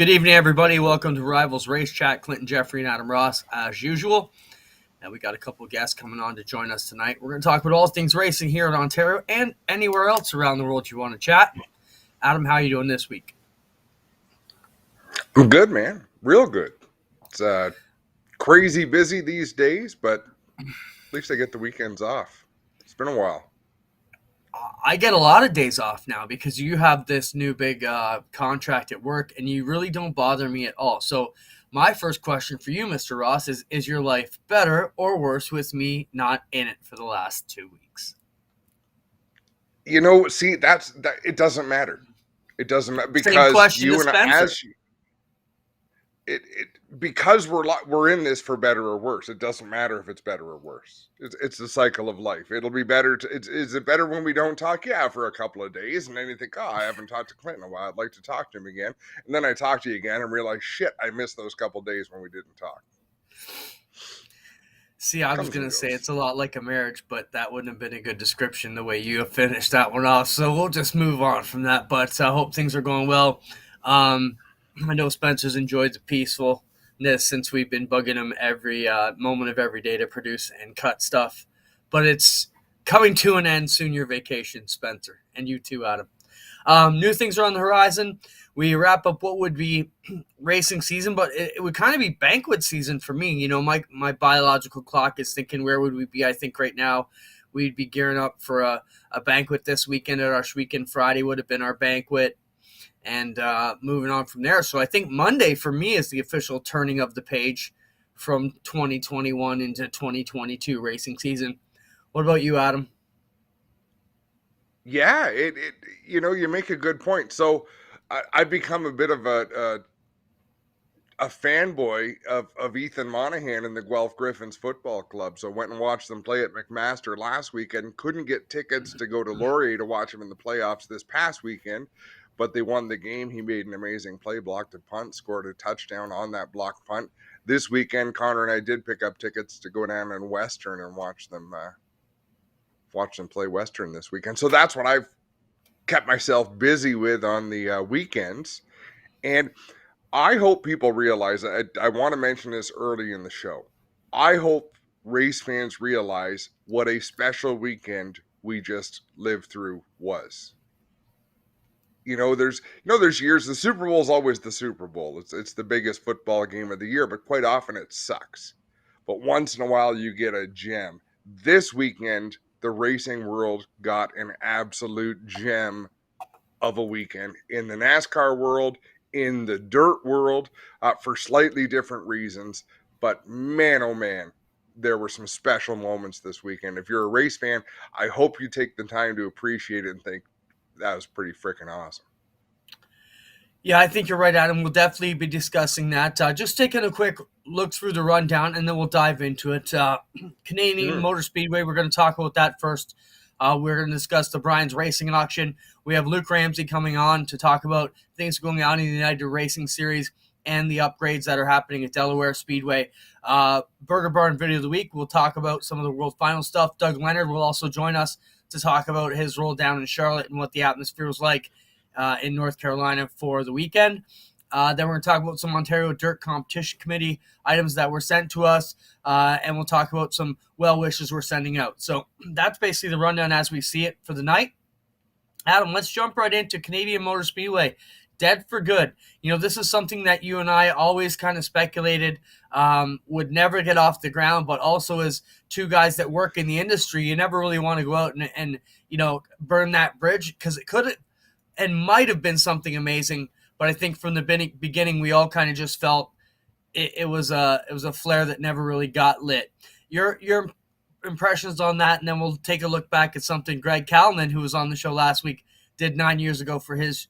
Good evening, everybody. Welcome to Rivalz Race Chat. Clinton, Geoffrey, and Adam Ross, as usual. And we got a couple of guests coming on to join us tonight. We're going to talk about all things racing here in Ontario and anywhere else around the world you want to chat. Adam, how are you doing this week? I'm good, man. Real good. It's crazy busy these days, but at least I get the weekends off. It's been a while. I get a lot of days off now because you have this new big contract at work, and you really don't bother me at all. So my first question for you, Mr. Ross, is your life better or worse with me not in it for the last 2 weeks? See, it doesn't matter. It doesn't matter Same because question you as and I, Spencer. because we're in this for better or worse. It doesn't matter if it's better or worse. It's the cycle of life. It'll be better. Is it better when we don't talk? Yeah, for a couple of days, and then you think, oh, I haven't talked to Clinton in a while. I'd like to talk to him again. And then I talk to you again and realize, shit, I missed those couple of days when we didn't talk. See, I was going to say it's a lot like a marriage, but that wouldn't have been a good description the way you have finished that one off. So we'll just move on from that. But I hope things are going well. I know Spencer's enjoyed the peacefulness since we've been bugging him every moment of every day to produce and cut stuff. But it's coming to an end soon, your vacation, Spencer. And you too, Adam. New things are on the horizon. We wrap up what would be racing season, but it would kind of be banquet season for me. You know, my biological clock is thinking, where would we be? I think right now we'd be gearing up for a banquet this weekend. At our weekend Friday would have been our banquet, and moving on from there. So I think Monday for me is the official turning of the page from 2021 into 2022 racing season. What about you, Adam? Yeah, you make a good point. So I've become a bit of a fanboy of Ethan Monahan and the Guelph Griffins Football Club. So I went and watched them play at McMaster last weekend. Couldn't get tickets to go to Laurier to watch them in the playoffs this past weekend, but they won the game. He made an amazing play, blocked a punt, scored a touchdown on that block punt. This weekend, Connor and I did pick up tickets to go down in Western and watch them play Western this weekend. So that's what I've kept myself busy with on the weekends. And I hope people realize that. I want to mention this early in the show. I hope race fans realize what a special weekend we just lived through was. There's years. The Super Bowl is always the Super Bowl. It's the biggest football game of the year, but quite often it sucks. But once in a while you get a gem. This weekend, the racing world got an absolute gem of a weekend in the NASCAR world, in the dirt world, for slightly different reasons. But man, oh man, there were some special moments this weekend. If you're a race fan, I hope you take the time to appreciate it and think that was pretty freaking awesome. Yeah, I think you're right, Adam. We'll definitely be discussing that. Just taking a quick look through the rundown, and then we'll dive into it. Canadian Motor Speedway, we're going to talk about that first. We're going to discuss the Brian's Racing auction. We have Luke Ramsey coming on to talk about things going on in the United Racing Series and the upgrades that are happening at Delaware Speedway. Burger Barn Video of the Week, we'll talk about some of the World Final stuff. Doug Leonard will also join us to talk about his role down in Charlotte and what the atmosphere was like in North Carolina for the weekend. Then we're going to talk about some Ontario Dirt Competition Committee items that were sent to us, and we'll talk about some well wishes we're sending out. So that's basically the rundown as we see it for the night. Adam, let's jump right into Canadian Motor Speedway. Dead for good. You know, this is something that you and I always kind of speculated would never get off the ground, but also as two guys that work in the industry, you never really want to go out and burn that bridge, because it could and might have been something amazing. But I think from the beginning, we all kind of just felt it was a flare that never really got lit. Your impressions on that, and then we'll take a look back at something Greg Callanan, who was on the show last week, did 9 years ago for his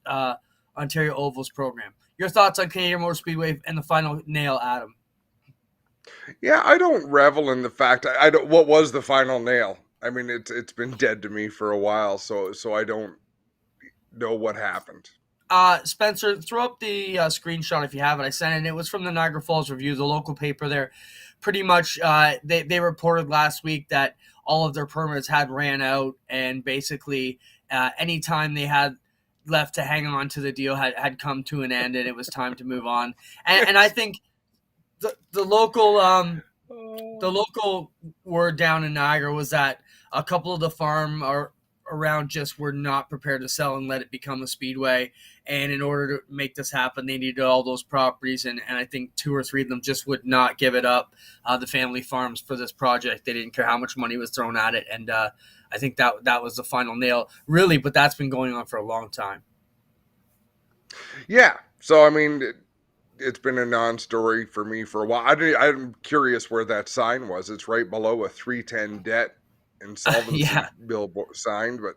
Ontario Ovals program. Your thoughts on Canadian Motor Speedway and the final nail, Adam? Yeah, I don't revel in the fact. I don't. What was the final nail? I mean, it's been dead to me for a while, so I don't know what happened. Spencer, throw up the screenshot if you have it. I sent it. And it was from the Niagara Falls Review, the local paper there. Pretty much, they reported last week that all of their permits had ran out, and basically, anytime they had left to hang on to the deal had come to an end, and it was time to move on. And I think the local the local word down in Niagara was that a couple of the farm are around just were not prepared to sell and let it become a speedway. And in order to make this happen, they needed all those properties. And I think two or three of them just would not give it up, the family farms, for this project. They didn't care how much money was thrown at it. And I think that was the final nail, really. But that's been going on for a long time. Yeah. So, I mean, it's been a non-story for me for a while. I'm curious where that sign was. It's right below a 310 debt Yeah, insolvency bill signed, but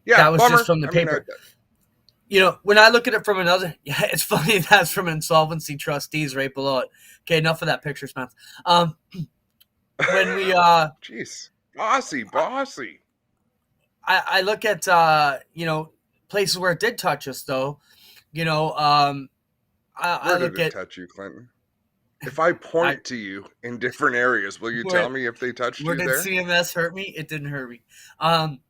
yeah, that was just bummer. from the I mean, paper. When I look at it from another, yeah, it's funny that's from insolvency trustees right below it. Okay, enough of that picture, Spence. When we, jeez, bossy. I look at, places where it did touch us, though. I Where did look it at, touch you, Clinton? If I I point to you in different areas, will you tell where me if they touched where you did there? CMS hurt me? It didn't hurt me. Um,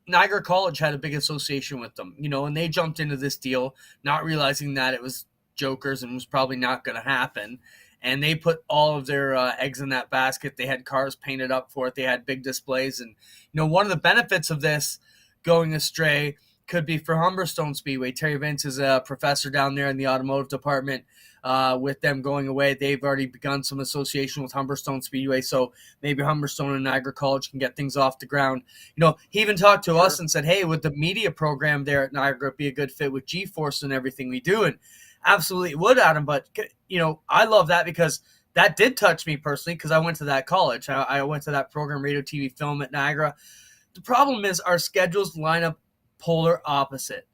Niagara College had a big association with them, and they jumped into this deal, not realizing that it was jokers and was probably not going to happen. And they put all of their eggs in that basket. They had cars painted up for it. They had big displays. And, one of the benefits of this going astray could be for Humberstone Speedway. Terry Vince is a professor down there in the automotive department. With them going away, they've already begun some association with Humberstone Speedway. So maybe Humberstone and Niagara College can get things off the ground. He even talked to us Sure. and said, hey, would the media program there at Niagara be a good fit with G-Force and everything we do? And absolutely would, Adam. But, I love that because that did touch me personally because I went to that college. I went to that program, radio, TV, film at Niagara. The problem is our schedules line up polar opposite.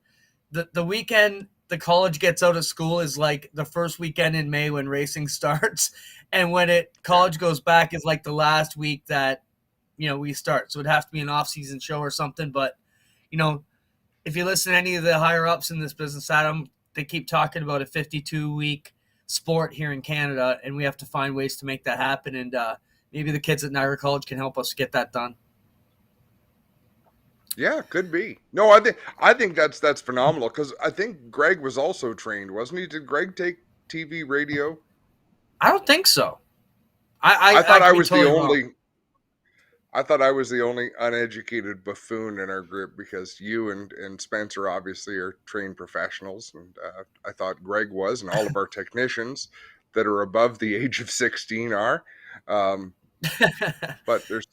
The weekend the college gets out of school is like the first weekend in May when racing starts, and when Yeah. college goes back is like the last week that we start. So it'd have to be an off-season show or something. But you know, if you listen to any of the higher ups in this business, Adam, they keep talking about a 52-week sport here in Canada, and we have to find ways to make that happen. And maybe the kids at Niagara College can help us get that done. Yeah, could be. No, I think that's phenomenal because I think Greg was also trained, wasn't he? Did Greg take TV radio? I don't think so. I I thought I could be was the totally wrong. only I thought I was the only uneducated buffoon in our group because you and Spencer obviously are trained professionals, and I thought Greg was, and all of our technicians that are above the age of 16 are. Um, but there's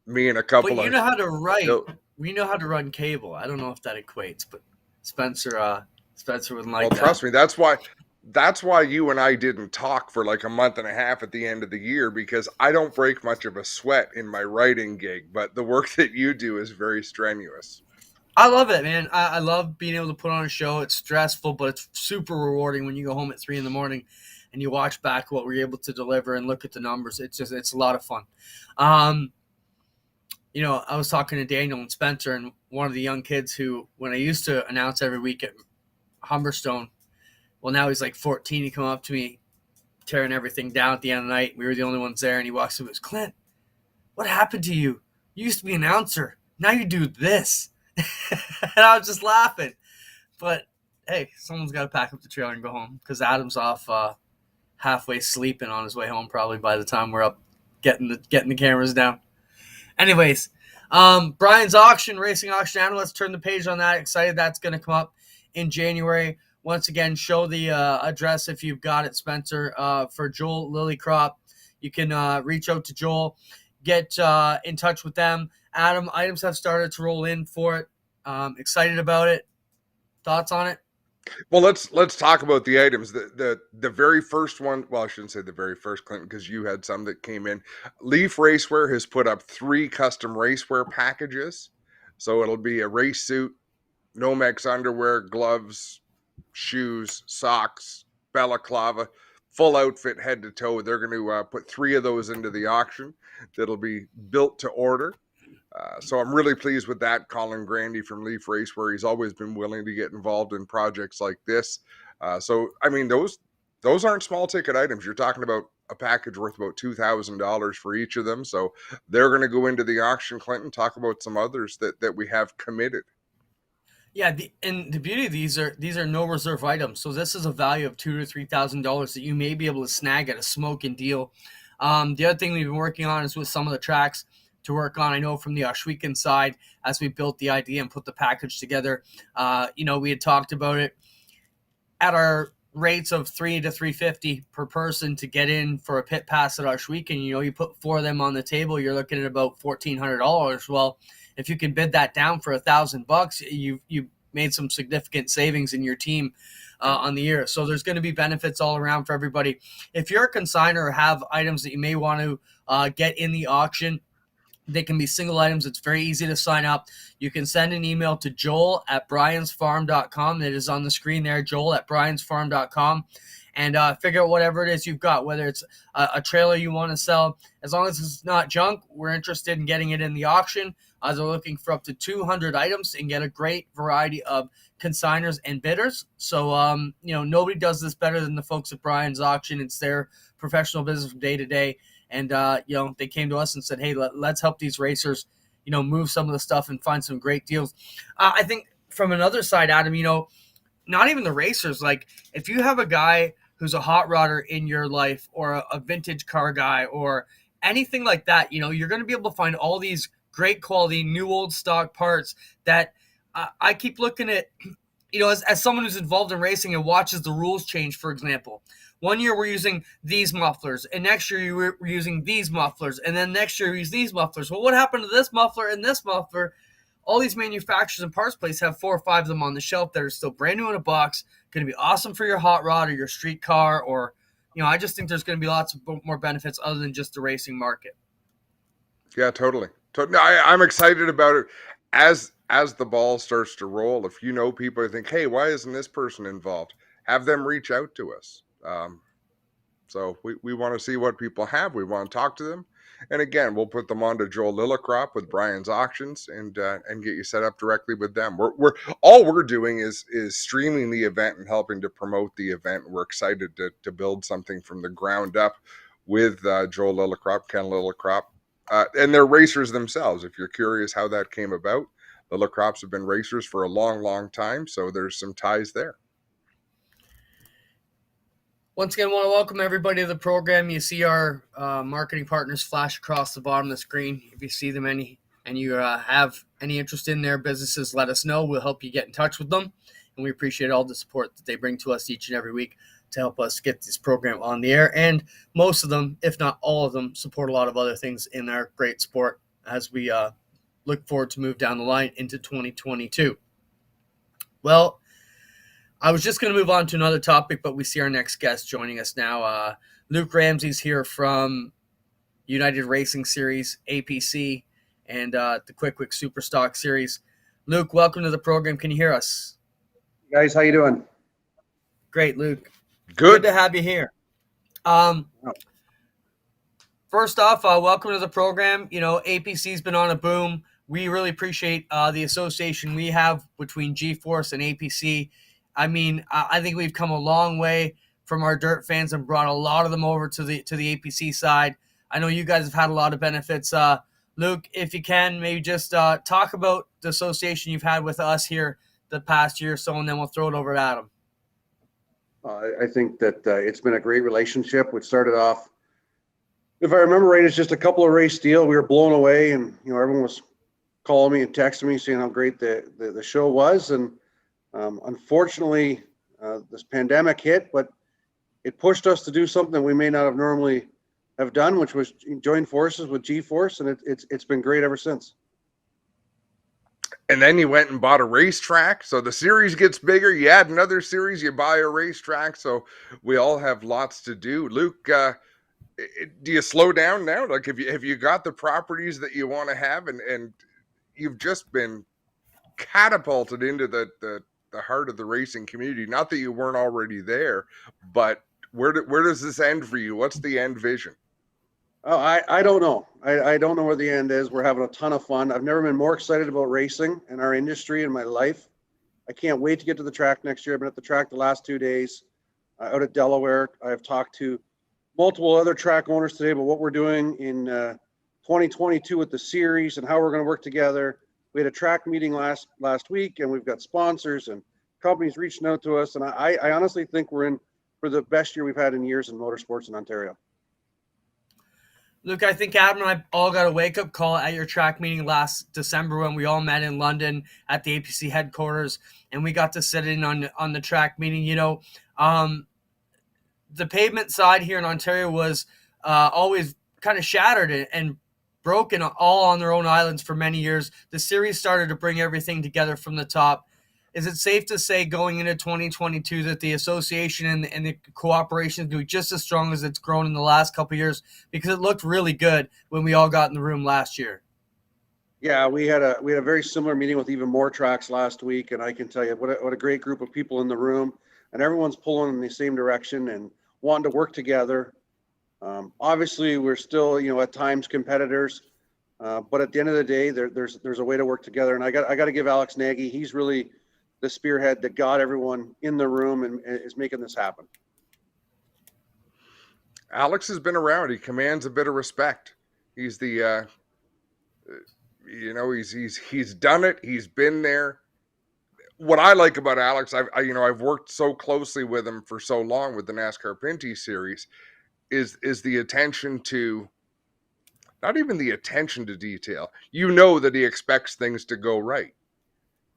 me and a But couple you of. know how to write. No, We know how to run cable. I don't know if that equates, but Spencer, Spencer wouldn't well, like that. trust me, that's why you and I didn't talk for like a month and a half at the end of the year because I don't break much of a sweat in my writing gig, but the work that you do is very strenuous. I love it, man. I love being able to put on a show. It's stressful, but it's super rewarding when you go home at 3 in the morning and you watch back what we're able to deliver and look at the numbers. It's a lot of fun. Um, I was talking to Daniel and Spencer, and one of the young kids who, when I used to announce every week at Humberstone, well, now he's like 14. He come up to me, tearing everything down at the end of the night. We were the only ones there, and he walks up and goes, Clint, what happened to you? You used to be an announcer. Now you do this. And I was just laughing. But hey, someone's got to pack up the trailer and go home because Adam's off halfway sleeping on his way home probably by the time we're up getting the cameras down. Anyways, Brian's auction, racing auction. Adam, let's turn the page on that. Excited that's going to come up in January. Once again, show the address if you've got it, Spencer, for Joel Lillycrop. You can reach out to Joel, get in touch with them. Adam, items have started to roll in for it. Excited about it. Thoughts on it? Well, let's talk about the items. The very first one. Well, I shouldn't say the very first, Clinton, because you had some that came in. Leaf Racewear has put up 3 custom racewear packages, so it'll be a race suit, Nomex underwear, gloves, shoes, socks, balaclava, full outfit, head to toe. They're going to put 3 of those into the auction. That'll be built to order. So I'm really pleased with that. Colin Grandy from Leaf Race, where he's always been willing to get involved in projects like this. So I mean, those aren't small ticket items. You're talking about a package worth about $2,000 for each of them. So they're going to go into the auction. Clinton, talk about some others that we have committed. Yeah, and the beauty of these are no reserve items. So this is a value of $2,000 to $3,000 that you may be able to snag at a smoking deal. The other thing we've been working on is with some of the tracks to work on. I know from the Oshweekend side, as we built the idea and put the package together, we had talked about it at our rates of $300 to $350 per person to get in for a pit pass at Oshweekend. You put four of them on the table, you're looking at about $1,400. Well, if you can bid that down for $1,000, you made some significant savings in your team on the year. So there's going to be benefits all around for everybody. If you're a consigner or have items that you may want to get in the auction, they can be single items. It's very easy to sign up. You can send an email to joel@bryans.farm.com. It is on the screen there, joel@bryans.farm.com. And figure out whatever it is you've got, whether it's a trailer you want to sell. As long as it's not junk, we're interested in getting it in the auction. They're looking for up to 200 items and get a great variety of consigners and bidders. So, nobody does this better than the folks at Brian's Auction. It's their professional business from day to day. And, they came to us and said, hey, let's help these racers, move some of the stuff and find some great deals. I think from another side, Adam, not even the racers. Like, if you have a guy who's a hot rodder in your life or a vintage car guy or anything like that, you're going to be able to find all these great quality new old stock parts that I keep looking at, as someone who's involved in racing and watches the rules change, for example. One year we're using these mufflers, and next year we're using these mufflers, and then next year we use these mufflers. Well, what happened to this muffler and this muffler? All these manufacturers and parts places have 4 or 5 of them on the shelf that are still brand new in a box, going to be awesome for your hot rod or your street car, or, I just think there's going to be lots of more benefits other than just the racing market. Yeah, totally. I'm excited about it. As the ball starts to roll, if people think, hey, why isn't this person involved? Have them reach out to us. So we want to see what people have. We want to talk to them. And again, we'll put them on to Joel Lillicrop with Brian's Auctions and get you set up directly with them. We're doing is streaming the event and helping to promote the event. We're excited to build something from the ground up with Joel Lillicrop, Ken Lillicrop, and they're racers themselves. If you're curious how that came about, the Lillicrops have been racers for a long, long time, so there's some ties there. Once again, I want to welcome everybody to the program. You see our marketing partners flash across the bottom of the screen. If you see them and you have any interest in their businesses, let us know. We'll help you get in touch with them. And we appreciate all the support that they bring to us each and every week to help us get this program on the air. And most of them, if not all of them, support a lot of other things in our great sport as we look forward to move down the line into 2022. Well, I was just going to move on to another topic, but we see our next guest joining us now. Luke Ramsey's here from United Racing Series, APC, and the Quick Superstock Series. Luke, welcome to the program. Can you hear us? Guys, how you doing? Great, Luke. Good to have you here. First off, welcome to the program. APC's been on a boom. We really appreciate the association we have between G-Force and APC. I mean, I think we've come a long way from our dirt fans and brought a lot of them over to the APC side. I know you guys have had a lot of benefits. Luke, if you can, maybe just talk about the association you've had with us here the past year or so, and then we'll throw it over to Adam. I think that it's been a great relationship, which started off, if I remember right, it's just a couple of race deal. We were blown away, and everyone was calling me and texting me saying how great the show was. And unfortunately, this pandemic hit, but it pushed us to do something we may not have normally have done, which was join forces with G-Force, and it's been great ever since. And then you went and bought a racetrack. So the series gets bigger. You add another series, you buy a racetrack. So we all have lots to do. Luke, do you slow down now? Like, have you got the properties that you want to have, and you've just been catapulted into the heart of the racing community? Not that you weren't already there, but where does this end for you? What's the end vision? Oh, I don't know. I don't know where the end is. We're having a ton of fun. I've never been more excited about racing in our industry in my life. I can't wait to get to the track next year. I've been at the track the last 2 days out at Delaware. I've talked to multiple other track owners today about what we're doing in 2022 with the series and how we're going to work together. we had a track meeting last week, and we've got sponsors and companies reaching out to us. And I honestly think we're in for the best year we've had in years in motorsports in Ontario. Luke, I think Adam and I all got a wake-up call at your track meeting last December when we all met in London at the APC headquarters, and we got to sit in on the track meeting. The pavement side here in Ontario was always kind of shattered and broken all on their own islands for many years. The series started to bring everything together from the top. Is it safe to say going into 2022 that the association and the cooperation is going to be just as strong as it's grown in the last couple of years? Because it looked really good when we all got in the room last year. Yeah, we had a very similar meeting with even more tracks last week, and I can tell you what a great group of people in the room, and everyone's pulling in the same direction and wanting to work together. Obviously, we're still at times competitors, but at the end of the day, there's a way to work together. And I got to give Alex Nagy. He's really the spearhead that got everyone in the room and is making this happen. Alex has been around. He commands a bit of respect. He's the, he's done it. He's been there. What I like about Alex, I've worked so closely with him for so long with the NASCAR Pinty series, is the attention to, not even the attention to detail. That he expects things to go right.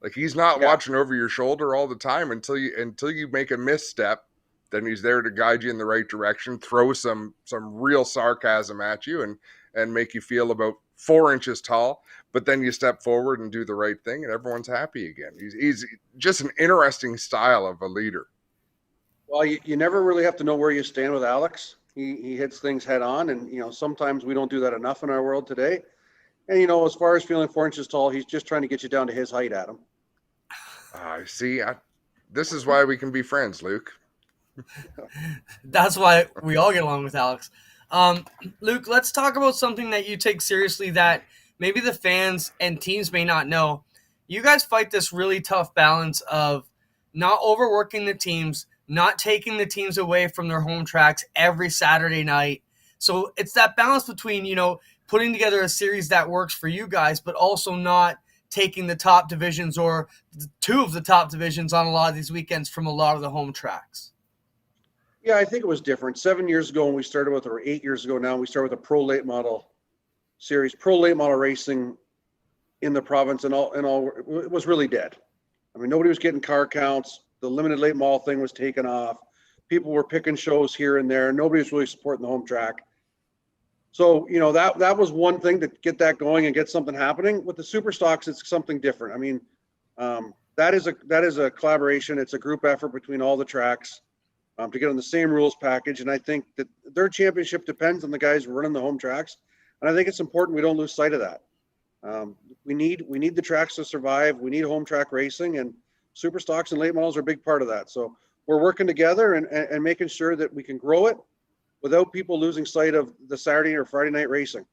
Like he's not watching over your shoulder all the time until you make a misstep. Then he's there to guide you in the right direction, throw some real sarcasm at you and make you feel about 4 inches tall. But then you step forward and do the right thing and everyone's happy again. He's just an interesting style of a leader. Well, you never really have to know where you stand with Alex. He hits things head on, and sometimes we don't do that enough in our world today. And as far as feeling 4 inches tall, he's just trying to get you down to his height, Adam. I see. This is why we can be friends, Luke. That's why we all get along with Alex. Luke, let's talk about something that you take seriously that maybe the fans and teams may not know. You guys fight this really tough balance of not overworking the teams, not taking the teams away from their home tracks every Saturday night. So it's that balance between, putting together a series that works for you guys, but also not taking the top divisions or 2 of the top divisions on a lot of these weekends from a lot of the home tracks. Yeah, I think it was different. 7 years ago when we started with, or 8 years ago now, we started with a pro late model series, pro late model racing in the province, and all it was really dead. I mean, nobody was getting car counts. The limited late model thing was taken off. People were picking shows here and there. Nobody was really supporting the home track. So, that was one thing to get that going and get something happening. With the super stocks, it's something different. I mean, that is a collaboration. It's a group effort between all the tracks to get on the same rules package. And I think that their championship depends on the guys running the home tracks. And I think it's important we don't lose sight of that. We need the tracks to survive. We need home track racing, and super stocks and late models are a big part of that. So we're working together and making sure that we can grow it without people losing sight of the Saturday or Friday night racing.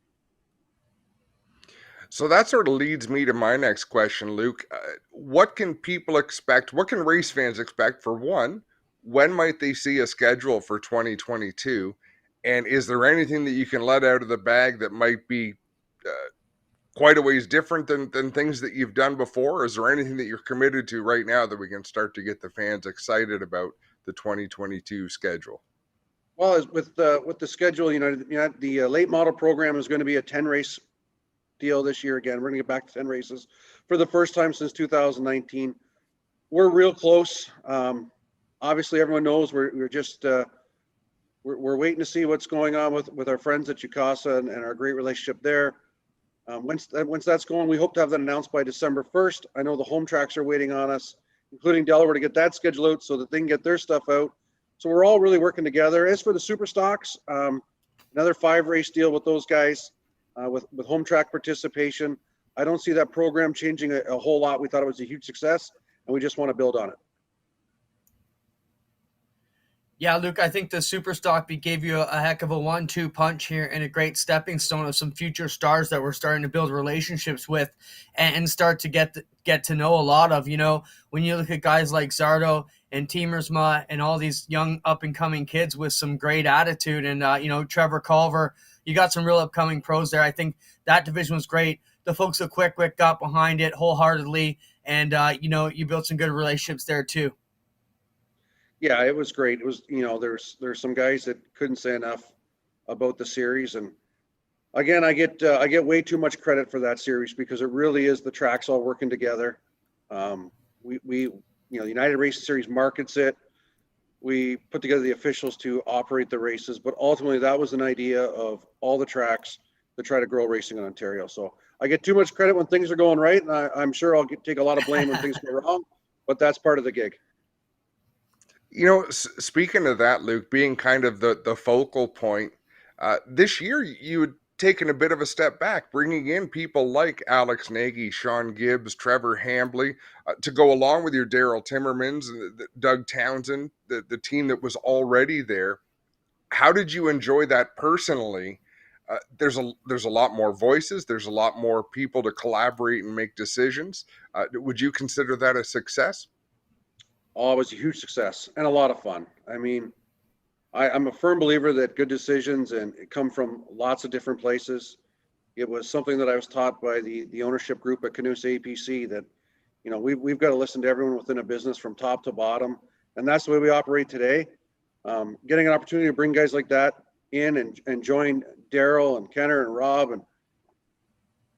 So that sort of leads me to my next question, Luke. What can people expect? What can race fans expect? For one, when might they see a schedule for 2022? And is there anything that you can let out of the bag that might be quite a ways different than things that you've done before? Or is there anything that you're committed to right now that we can start to get the fans excited about the 2022 schedule? Well, with the schedule, the late model program is going to be a 10 race deal this year. Again, we're going to get back to 10 races for the first time since 2019. We're real close. Obviously, everyone knows we're just we're waiting to see what's going on with our friends at Yukasa and our great relationship there. Once that's going, we hope to have that announced by December 1st. I know the home tracks are waiting on us, including Delaware, to get that schedule out so that they can get their stuff out. So we're all really working together. As for the super stocks, another 5 race deal with those guys with home track participation. I don't see that program changing a whole lot. We thought it was a huge success, and we just want to build on it. Yeah, Luke, I think the super stock gave you a heck of a 1-2 punch here and a great stepping stone of some future stars that we're starting to build relationships with and start to get to know a lot of. When you look at guys like Zardo and Teamersma and all these young up-and-coming kids with some great attitude and, Trevor Culver, you got some real upcoming pros there. I think that division was great. the folks at Quick Wick got behind it wholeheartedly, and you built some good relationships there too. Yeah, it was great. It was, there's some guys that couldn't say enough about the series, and again, I get way too much credit for that series because it really is the tracks all working together. The United Racing Series markets it. We put together the officials to operate the races, but ultimately that was an idea of all the tracks to try to grow racing in Ontario. So I get too much credit when things are going right, and I'm sure I'll take a lot of blame when things go wrong, but that's part of the gig. Speaking of that, Luke, being kind of the focal point, this year you had taken a bit of a step back, bringing in people like Alex Nagy, Sean Gibbs, Trevor Hambly, to go along with your Daryl Timmermans, Doug Townsend, the team that was already there. How did you enjoy that personally? There's a lot more voices. There's a lot more people to collaborate and make decisions. Would you consider that a success? Oh, it was a huge success and a lot of fun. I mean, I'm a firm believer that good decisions and come from lots of different places. It was something that I was taught by the ownership group at Canusa APC that, we've got to listen to everyone within a business from top to bottom. And that's the way we operate today. Getting an opportunity to bring guys like that in and join Daryl and Kenner and Rob, and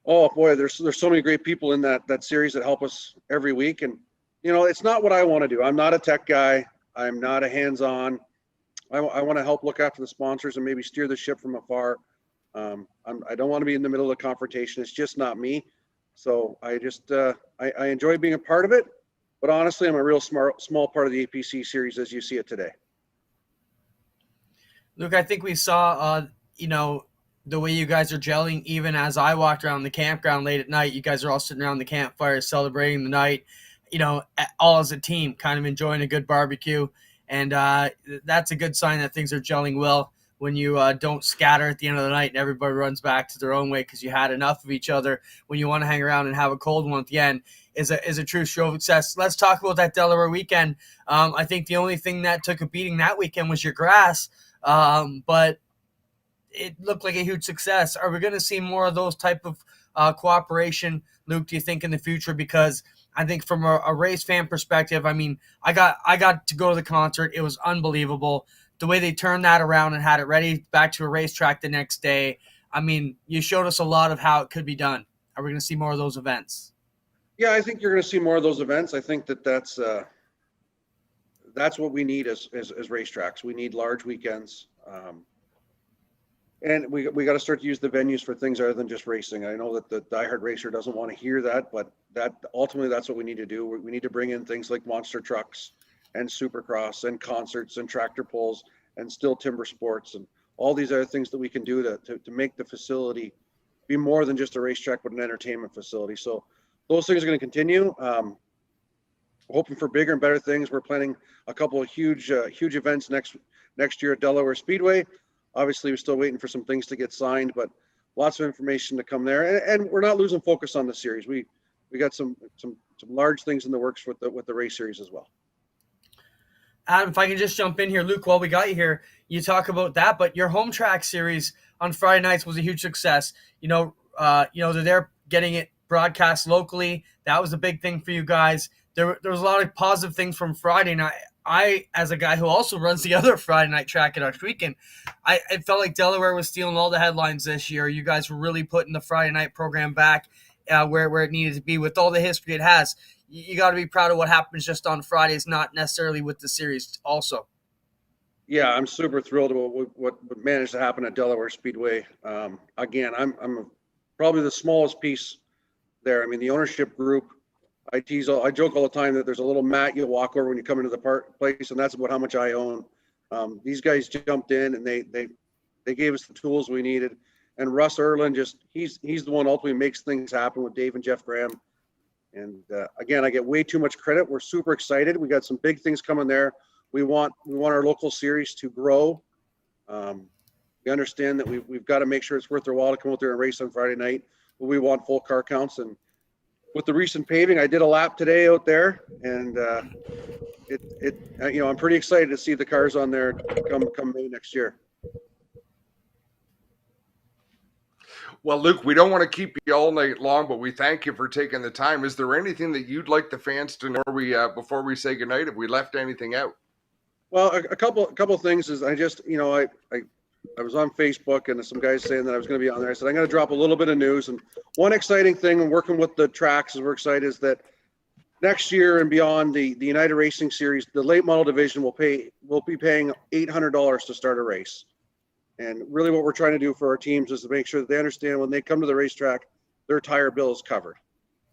oh boy, there's so many great people in that series that help us every week. And it's not what I want to do. I'm not a tech guy. I'm not a hands-on. I want to help look after the sponsors and maybe steer the ship from afar. I don't want to be in the middle of the confrontation. It's just not me. So I just I enjoy being a part of it. But honestly, I'm a real small part of the APC series as you see it today. Luke, I think we saw, the way you guys are gelling, even as I walked around the campground late at night. You guys are all sitting around the campfire celebrating the night, all as a team, kind of enjoying a good barbecue. And that's a good sign that things are gelling well when you don't scatter at the end of the night and everybody runs back to their own way because you had enough of each other when you want to hang around and have a cold one at the end is a true show of success. Let's talk about that Delaware weekend. I think the only thing that took a beating that weekend was your grass, but it looked like a huge success. Are we going to see more of those type of cooperation, Luke, do you think, in the future? Because I think from a race fan perspective, I mean, I got to go to the concert. It was unbelievable. The way they turned that around and had it ready back to a racetrack the next day. I mean, you showed us a lot of how it could be done. Are we going to see more of those events? Yeah, I think you're going to see more of those events. I think that's what we need as racetracks. We need large weekends. And we got to start to use the venues for things other than just racing. I know that the diehard racer doesn't want to hear that, but ultimately that's what we need to do. We need to bring in things like monster trucks and supercross and concerts and tractor pulls and still timber sports and all these other things that we can do to make the facility be more than just a racetrack, but an entertainment facility. So those things are going to continue. Hoping for bigger and better things. We're planning a couple of huge events next year at Delaware Speedway. Obviously, we're still waiting for some things to get signed, but lots of information to come there. And we're not losing focus on the series. We got some large things in the works with the race series as well. Adam, if I can just jump in here, Luke, while we got you here, you talk about that, but your home track series on Friday nights was a huge success. They're there getting it broadcast locally. That was a big thing for you guys. There was a lot of positive things from Friday night. I, as a guy who also runs the other Friday night track at our weekend, I felt like Delaware was stealing all the headlines this year. You guys were really putting the Friday night program back where it needed to be with all the history it has. You got to be proud of what happens just on Fridays, not necessarily with the series also. Yeah, I'm super thrilled about what managed to happen at Delaware Speedway. Again, I'm probably the smallest piece there. I mean, the ownership group, I joke all the time that there's a little mat you walk over when you come into the place, and that's about how much I own. These guys jumped in and they gave us the tools we needed. And Russ Erlin, he's the one ultimately makes things happen with Dave and Jeff Graham. And again, I get way too much credit. We're super excited. We got some big things coming there. We want our local series to grow. We understand that we've got to make sure it's worth their while to come out there and race on Friday night. But we want full car counts. And with the recent paving, I did a lap today out there, and I'm pretty excited to see the cars on there come May next year. Well, Luke, we don't want to keep you all night long, but we thank you for taking the time. Is there anything that you'd like the fans to know before we say goodnight? Have we left anything out? Well, a couple things is I just, I was on Facebook and some guys saying that I was going to be on there. I said, I'm going to drop a little bit of news. And one exciting thing and working with the tracks is we're excited is that next year and beyond the United Racing Series, the late model division will be paying $800 to start a race. And really what we're trying to do for our teams is to make sure that they understand when they come to the racetrack, their tire bill is covered.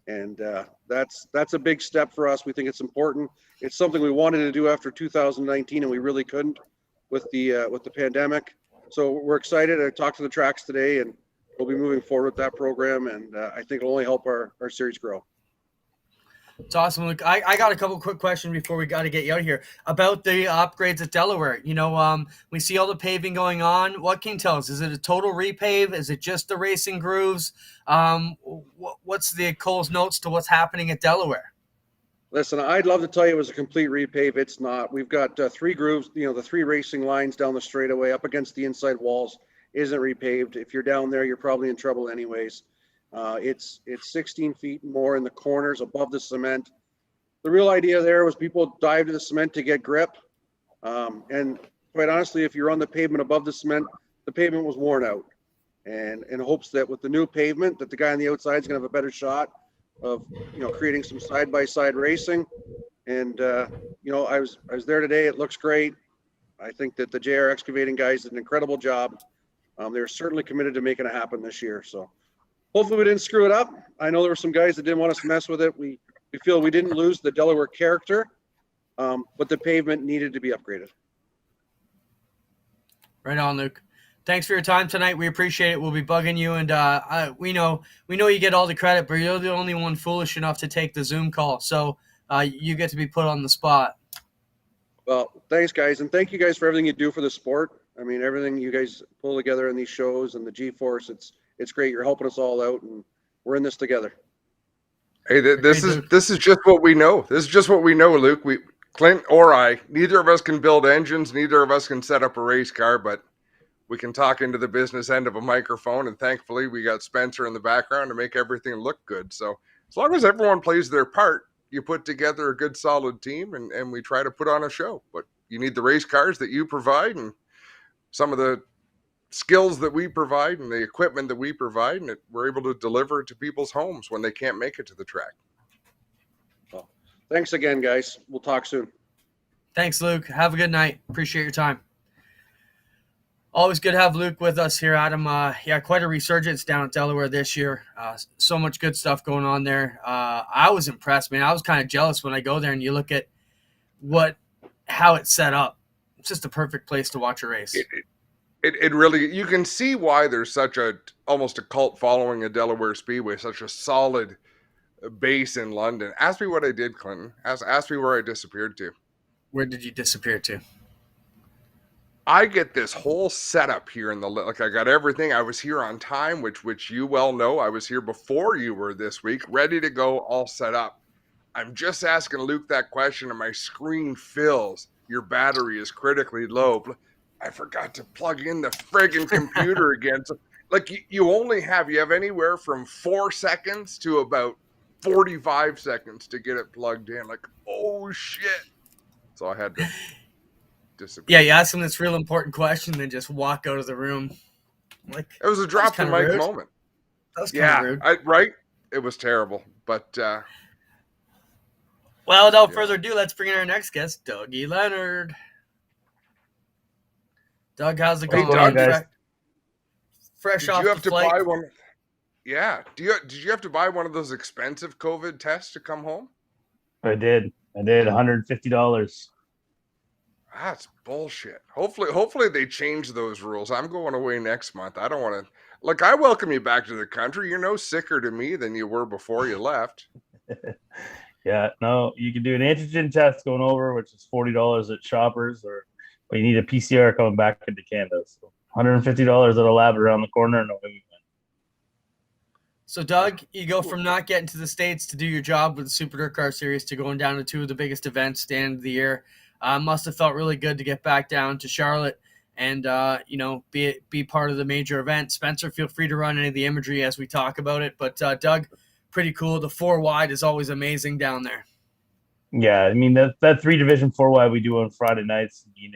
And that's a big step for us. We think it's important. It's something we wanted to do after 2019 and we really couldn't with the pandemic. So we're excited. I talked to the tracks today and we'll be moving forward with that program. And I think it'll only help our series grow. It's awesome, Luke. I got a couple quick questions before we got to get you out of here about the upgrades at Delaware. We see all the paving going on. What can you tell us? Is it a total repave? Is it just the racing grooves? What's the Cole's notes to what's happening at Delaware? Listen, I'd love to tell you it was a complete repave. It's not. We've got 3 grooves, the 3 racing lines down the straightaway up against the inside walls isn't repaved. If you're down there, you're probably in trouble anyways. It's 16 feet more in the corners above the cement. The real idea there was people dive to the cement to get grip. And quite honestly, if you're on the pavement above the cement, the pavement was worn out. And in hopes that with the new pavement, that the guy on the outside is going to have a better shot of, creating some side-by-side racing. And, I was there today. It looks great. I think that the JR Excavating guys did an incredible job. They're certainly committed to making it happen this year. So hopefully we didn't screw it up. I know there were some guys that didn't want us to mess with it. We feel we didn't lose the Delaware character, but the pavement needed to be upgraded. Right on, Luke. Thanks for your time tonight. We appreciate it. We'll be bugging you, and we know you get all the credit, but you're the only one foolish enough to take the Zoom call, so you get to be put on the spot. Well, thanks, guys, and thank you guys for everything you do for the sport. I mean, everything you guys pull together in these shows and the G-Force, it's great. You're helping us all out, and we're in this together. Hey, this is just what we know. This is just what we know, Luke. Clint or I, neither of us can build engines. Neither of us can set up a race car, but we can talk into the business end of a microphone, and thankfully we got Spencer in the background to make everything look good. So as long as everyone plays their part, you put together a good, solid team, and we try to put on a show. But you need the race cars that you provide and some of the skills that we provide and the equipment that we provide, and we're able to deliver it to people's homes when they can't make it to the track. Well, thanks again, guys. We'll talk soon. Thanks, Luke. Have a good night. Appreciate your time. Always good to have Luke with us here, Adam. Quite a resurgence down at Delaware this year. So much good stuff going on there. I was impressed, man. I was kind of jealous when I go there and you look at how it's set up. It's just a perfect place to watch a race. It really, you can see why there's such almost a cult following of Delaware Speedway, such a solid base in London. Ask me what I did, Clinton. Ask me where I disappeared to. Where did you disappear to? I get this whole setup here I got everything. I was here on time, which you well know. I was here before you were this week, ready to go, all set up. I'm just asking Luke that question and my screen fills. Your battery is critically low. I forgot to plug in the friggin' computer again. So, you have anywhere from 4 seconds to about 45 seconds to get it plugged in. Oh shit. So I had to disappear. Yeah, you ask them this real important question, then just walk out of the room. It was a drop the mic moment. That was kind of rude. Right? It was terrible. But well, without further ado, let's bring in our next guest, Dougie Leonard. Doug, how's it going? Hey, Doug, Fresh off Did you have the to flight. buy one? Yeah. Did you have to buy one of those expensive COVID tests to come home? I did $150. That's bullshit. Hopefully they change those rules. I'm going away next month. I don't want to. I welcome you back to the country. You're no sicker to me than you were before you left. Yeah, no, you can do an antigen test going over, which is $40 at Shoppers, but you need a PCR coming back into Canada. So $150 at a lab around the corner. And So, Doug, you go from not getting to the States to do your job with the Super Dirt Car Series to going down to 2 of the biggest events at the end of the year. Must have felt really good to get back down to Charlotte and be part of the major event. Spencer, feel free to run any of the imagery as we talk about it. But Doug, pretty cool. The 4 wide is always amazing down there. Yeah, I mean that 3 division 4 wide we do on Friday nights. I mean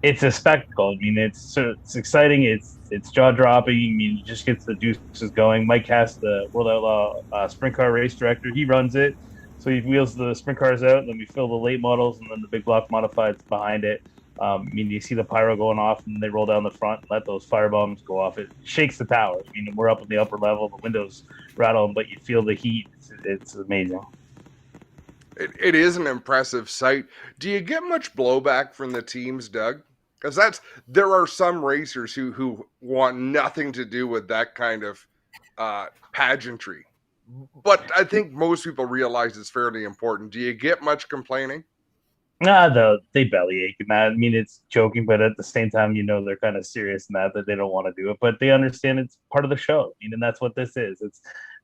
it's a spectacle. I mean it's exciting. It's jaw dropping. I mean, it just gets the juices going. Mike Cass, the World Outlaw sprint car race director, he runs it. So he wheels the sprint cars out, and then we fill the late models, and then the big block modifieds behind it. I mean, you see the pyro going off, and they roll down the front and let those fire bombs go off. It shakes the tower. I mean, we're up in the upper level, the windows rattle, but you feel the heat. It's amazing. It is an impressive sight. Do you get much blowback from the teams, Doug? Because there are some racers who want nothing to do with that kind of pageantry. But I think most people realize it's fairly important. Do you get much complaining? They bellyache and that. I mean, it's joking, but at the same time, they're kind of serious in that they don't want to do it. But they understand it's part of the show. I mean, and that's what this is.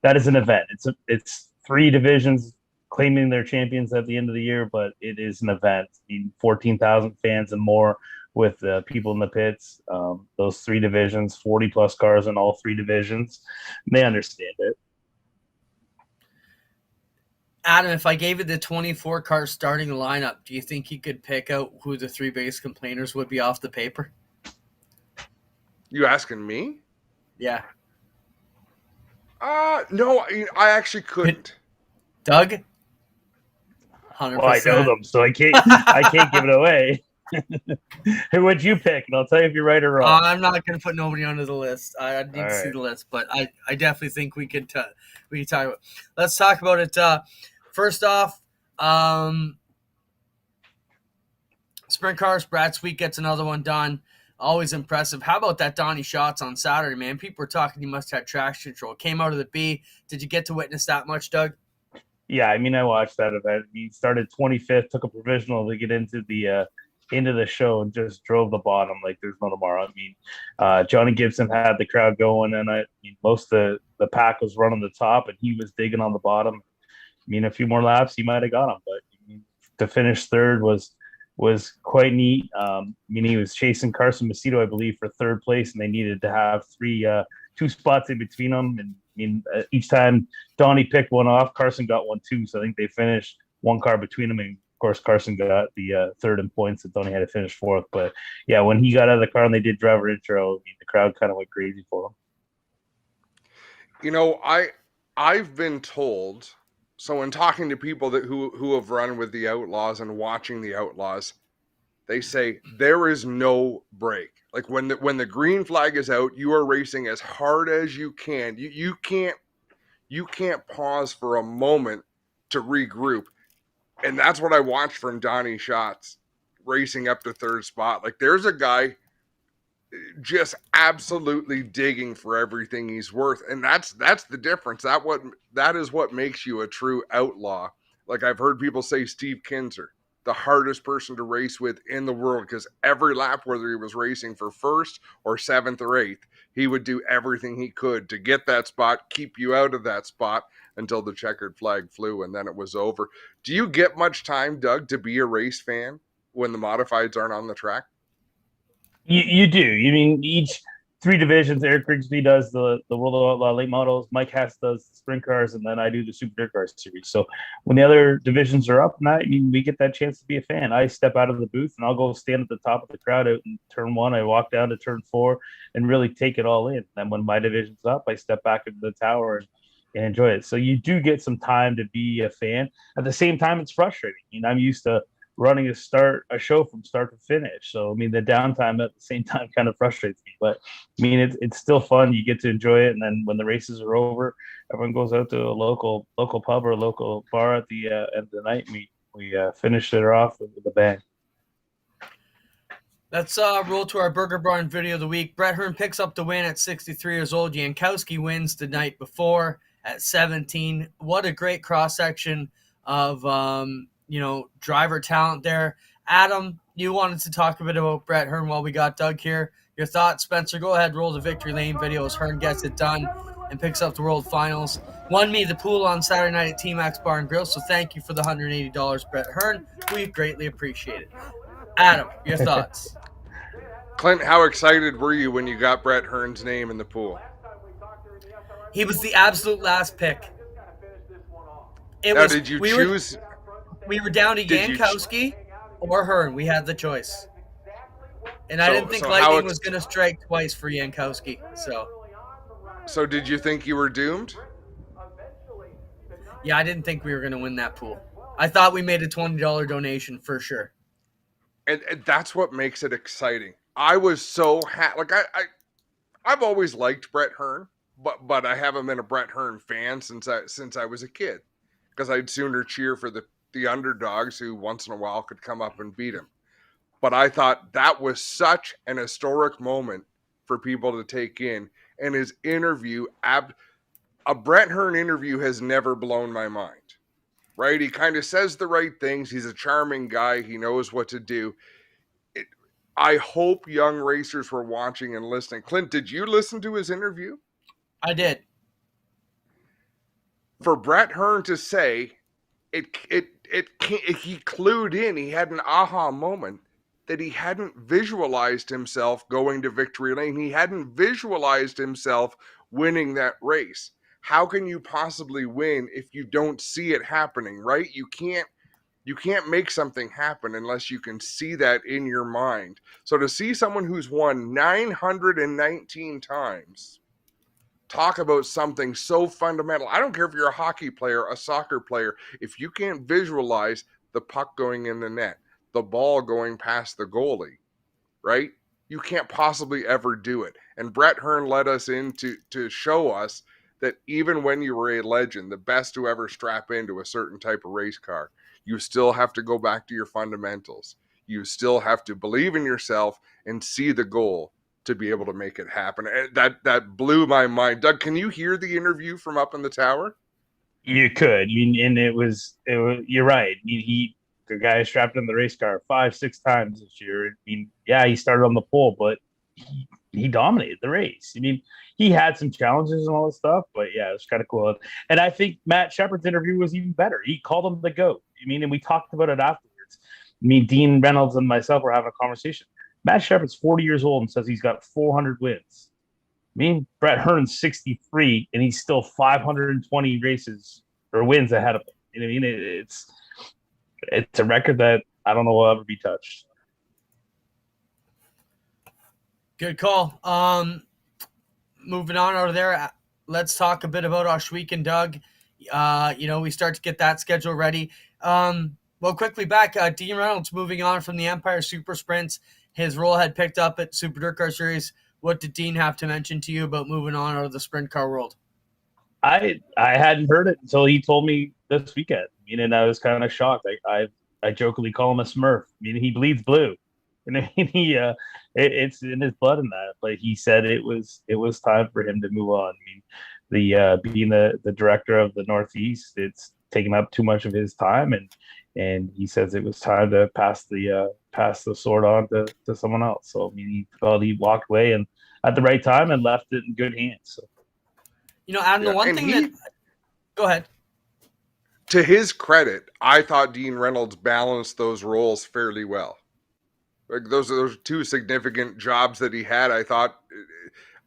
That is an event. It's 3 divisions claiming their champions at the end of the year, but it is an event. I mean, 14,000 fans and more with people in the pits. Those 3 divisions, 40 plus cars in all 3 divisions. They understand it. Adam, if I gave it the 24 car starting lineup, do you think you could pick out who the 3 biggest complainers would be off the paper? You asking me? Yeah. No, I actually couldn't. Doug? 100%. Well, I know them, so I can't give it away. Who would you pick? And I'll tell you if you're right or wrong. I'm not going to put nobody onto the list. I need to see the list, but I definitely think we could talk about it. Let's talk about it. First off, sprint cars. Brad Sweet gets another one done. Always impressive. How about that Donnie Schatz on Saturday, man? People were talking he must have traction control. Came out of the B. Did you get to witness that much, Doug? Yeah, I mean, I watched that event. He started 25th, took a provisional to get into the show, and just drove the bottom like there's no tomorrow. I mean, Johnny Gibson had the crowd going, and most of the pack was running the top, and he was digging on the bottom. I mean, a few more laps, he might have got him, but to finish third was quite neat. I mean, he was chasing Carson Macedo, I believe, for 3rd place, and they needed to have 2 spots in between them. And I mean, each time Donnie picked one off, Carson got one too. So I think they finished 1 car between them, and of course Carson got the 3rd in points, and Donnie had to finish 4th. But yeah, when he got out of the car and they did driver intro, I mean, the crowd kind of went crazy for him. I've been told. So when talking to people who have run with the Outlaws and watching the Outlaws, they say there is no break. Like when the green flag is out, you are racing as hard as you can. You can't pause for a moment to regroup. And that's what I watched from Donnie Schatz racing up to 3rd spot. Like there's a guy just absolutely digging for everything he's worth, and that's the difference. That is what makes you a true outlaw. Like I've heard people say Steve Kinzer, the hardest person to race with in the world, because every lap, whether he was racing for 1st or 7th or 8th, he would do everything he could to get that spot, keep you out of that spot until the checkered flag flew, and then it was over. Do you get much time, Doug, to be a race fan when the modifieds aren't on the track? You do. You mean each 3 divisions? Eric Grigsby does the World of Outlaw late models. Mike Hess does the sprint cars, and then I do the Super Dirt Cars series. So when the other divisions are up, we get that chance to be a fan. I step out of the booth and I'll go stand at the top of the crowd out in turn 1. I walk down to turn 4 and really take it all in. And when my division's up, I step back into the tower and enjoy it. So you do get some time to be a fan. At the same time, it's frustrating. I mean, I'm used to running a show from start to finish. So, I mean, the downtime at the same time kind of frustrates me, but I mean, it's still fun. You get to enjoy it. And then when the races are over, everyone goes out to a local pub or a local bar at the end of the night. We finish it off with a bang. Let's roll to our Burger Barn video of the week. Brett Hearn picks up the win at 63 years old. Jankowski wins the night before at 17. What a great cross-section of, driver talent there. Adam, you wanted to talk a bit about Brett Hearn while we got Doug here. Your thoughts, Spencer? Go ahead, roll the victory lane video as Hearn gets it done and picks up the World Finals. Won me the pool on Saturday night at T-Max Bar and Grill, so thank you for the $180, Brett Hearn. We greatly appreciate it. Adam, your thoughts? Clint, how excited were you when you got Brett Hearn's name in the pool? He was the absolute last pick. It Now, was did you choose? we were down to Did you? Yankowski or Hearn. We had the choice, and I didn't think So how? lightning was going to strike twice for Yankowski. So did you think you were doomed? Yeah, I didn't think we were going to win that pool. I thought we made a $20 donation for sure. And that's what makes it exciting. I was so like I've always liked Brett Hearn, but I haven't been a Brett Hearn fan since I was a kid, because I'd sooner cheer for the underdogs who once in a while could come up and beat him. But I thought that was such an historic moment for people to take in, and his interview, a Brett Hearn interview has never blown my mind. Right? He kind of says the right things. He's a charming guy. He knows what to do. I hope young racers were watching and listening. Clint, did you listen to his interview? I did. For Brett Hearn to say he clued in, he had an aha moment that he hadn't visualized himself going to victory lane. He hadn't visualized himself winning that race. How can you possibly win if you don't see it happening, right? You can't make something happen unless you can see that in your mind. So to see someone who's won 919 times talk about something so fundamental, I don't care if you're a hockey player, a soccer player, if you can't visualize the puck going in the net, the ball going past the goalie, right? You can't possibly ever do it. And Brett Hearn led us in to show us that even when you were a legend, the best to ever strap into a certain type of race car, you still have to go back to your fundamentals. You still have to believe in yourself and see the goal to be able to make it happen. And that blew my mind. Doug, can you hear the interview from up in the tower? You could. And it was you're right. The guy strapped in the race car 5-6 times this year. I mean, yeah, he started on the pole, but he dominated the race. I mean, he had some challenges and all this stuff, but yeah, it was kind of cool. And I think Matt Shepard's interview was even better. He called him the GOAT. I mean, and we talked about it afterwards. I mean, Dean Reynolds and myself were having a conversation. Matt Shepard's 40 years old and says he's got 400 wins. I mean, Brett Hearn's 63, and he's still 520 races or wins ahead of him. You know what I mean? It's a record that I don't know will ever be touched. Good call. Moving on out of there, let's talk a bit about Oshweek and Doug. We start to get that schedule ready. Well, quickly back, Dean Reynolds moving on from the Empire Super Sprints. His role had picked up at Super Dirt Car Series. What did Dean have to mention to you about moving on out of the sprint car world? I hadn't heard it until he told me this weekend. And I was kind of shocked. I jokingly call him a Smurf. I mean, he bleeds blue. And I mean, it's in his blood in that. But he said it was time for him to move on. I mean, being the director of the Northeast, it's taken up too much of his time, and he says it was time to pass the sword on to someone else. So I mean, he felt he walked away and at the right time and left it in good hands. So. Adam, the one thing go ahead. To his credit, I thought Dean Reynolds balanced those roles fairly well. Like those are two significant jobs that he had. I thought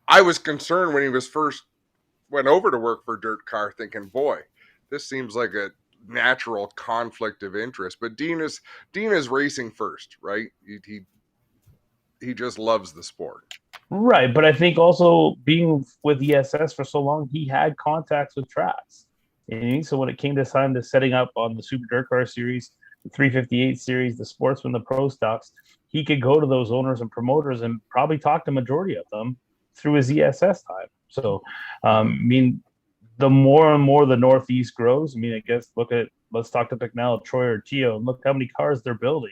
I was concerned when he was first went over to work for Dirt Car, thinking, boy, this seems like a natural conflict of interest. But Dean is racing first, right? He just loves the sport. Right, but I think also being with ESS for so long, he had contacts with tracks. So when it came to time to setting up on the Super Dirt Car Series, the 358 Series, the Sportsman, the Pro Stocks, he could go to those owners and promoters and probably talk to majority of them through his ESS time. So, I mean, the more and more the Northeast grows, I mean, I guess let's talk to Bicknell, Troy, or Geo, and look how many cars they're building.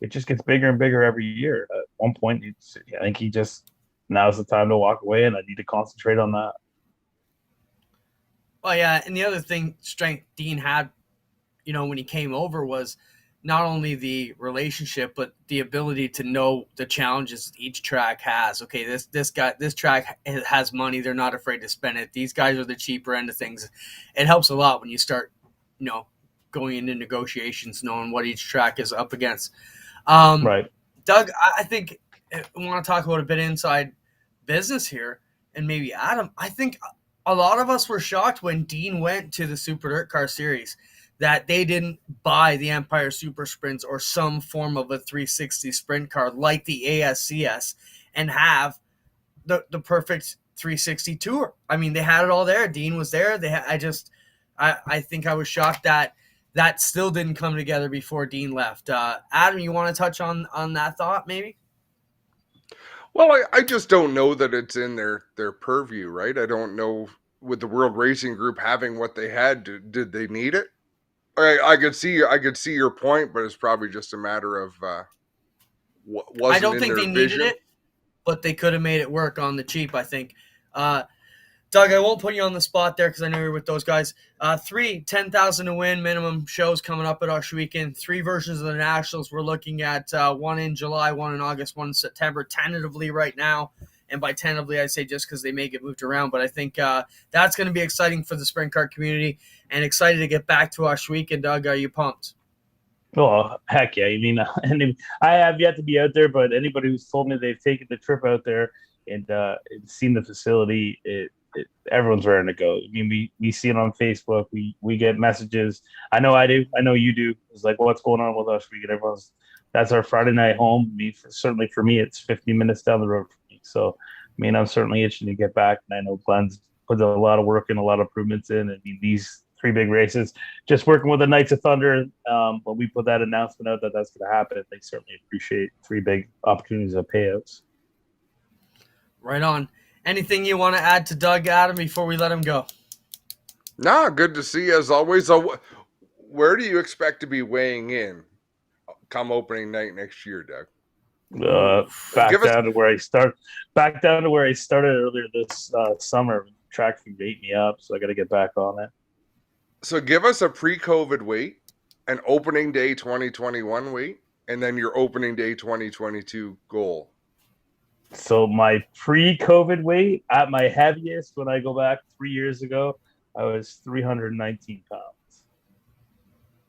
It just gets bigger and bigger every year. At one point, I think now's the time to walk away, and I need to concentrate on that. Well, yeah, and the other strength Dean had, when he came over was not only the relationship, but the ability to know the challenges each track has. Okay, this track has money. They're not afraid to spend it. These guys are the cheaper end of things. It helps a lot when you start, going into negotiations, knowing what each track is up against. Right. Doug, I think we want to talk about a bit inside business here, and maybe Adam. I think a lot of us were shocked when Dean went to the Super Dirt Car Series that they didn't buy the Empire Super Sprints or some form of a 360 sprint car like the ASCS and have the perfect 360 tour. I mean, they had it all there. Dean was there. I think I was shocked that that still didn't come together before Dean left. Adam, you want to touch on that thought, maybe? Well, I just don't know that it's in their purview, right? I don't know, with the World Racing Group having what they had, did they need it? I could see your point, but it's probably just a matter of what wasn't I don't in think their they vision. needed it, but they could have made it work on the cheap, I think. Doug, I won't put you on the spot there because I know you're with those guys. 3 $10,000 to win minimum shows coming up at Usher Weekend. 3 versions of the Nationals. We're looking at one in July, one in August, one in September, tentatively right now. And by tentatively, I say just because they may get moved around. But I think that's going to be exciting for the sprint car community and excited to get back to Usher Weekend. Doug, are you pumped? Oh, heck yeah. I mean, I have yet to be out there, but anybody who's told me they've taken the trip out there and seen the facility, everyone's raring to go. I mean, we see it on Facebook. We get messages. I know I do. I know you do. It's like, well, what's going on with us? We get that's our Friday night home. I mean, certainly for me, it's 15 minutes down the road for me. So, I mean, I'm certainly itching to get back. And I know Glenn's put a lot of work and a lot of improvements in. I mean, these 3 big races, just working with the Knights of Thunder. When we put that announcement out that that's going to happen, they certainly appreciate 3 big opportunities of payouts. Right on. Anything you want to add to Doug, Adam, before we let him go? Nah, good to see you as always. Where do you expect to be weighing in come opening night next year, Doug? Back down to where I started earlier this summer. Track feed ate me up, so I got to get back on it. So give us a pre-COVID weight, an opening day 2021 weight, and then your opening day 2022 goal. So my pre-COVID weight at my heaviest, when I go back 3 years ago, I was 319 pounds.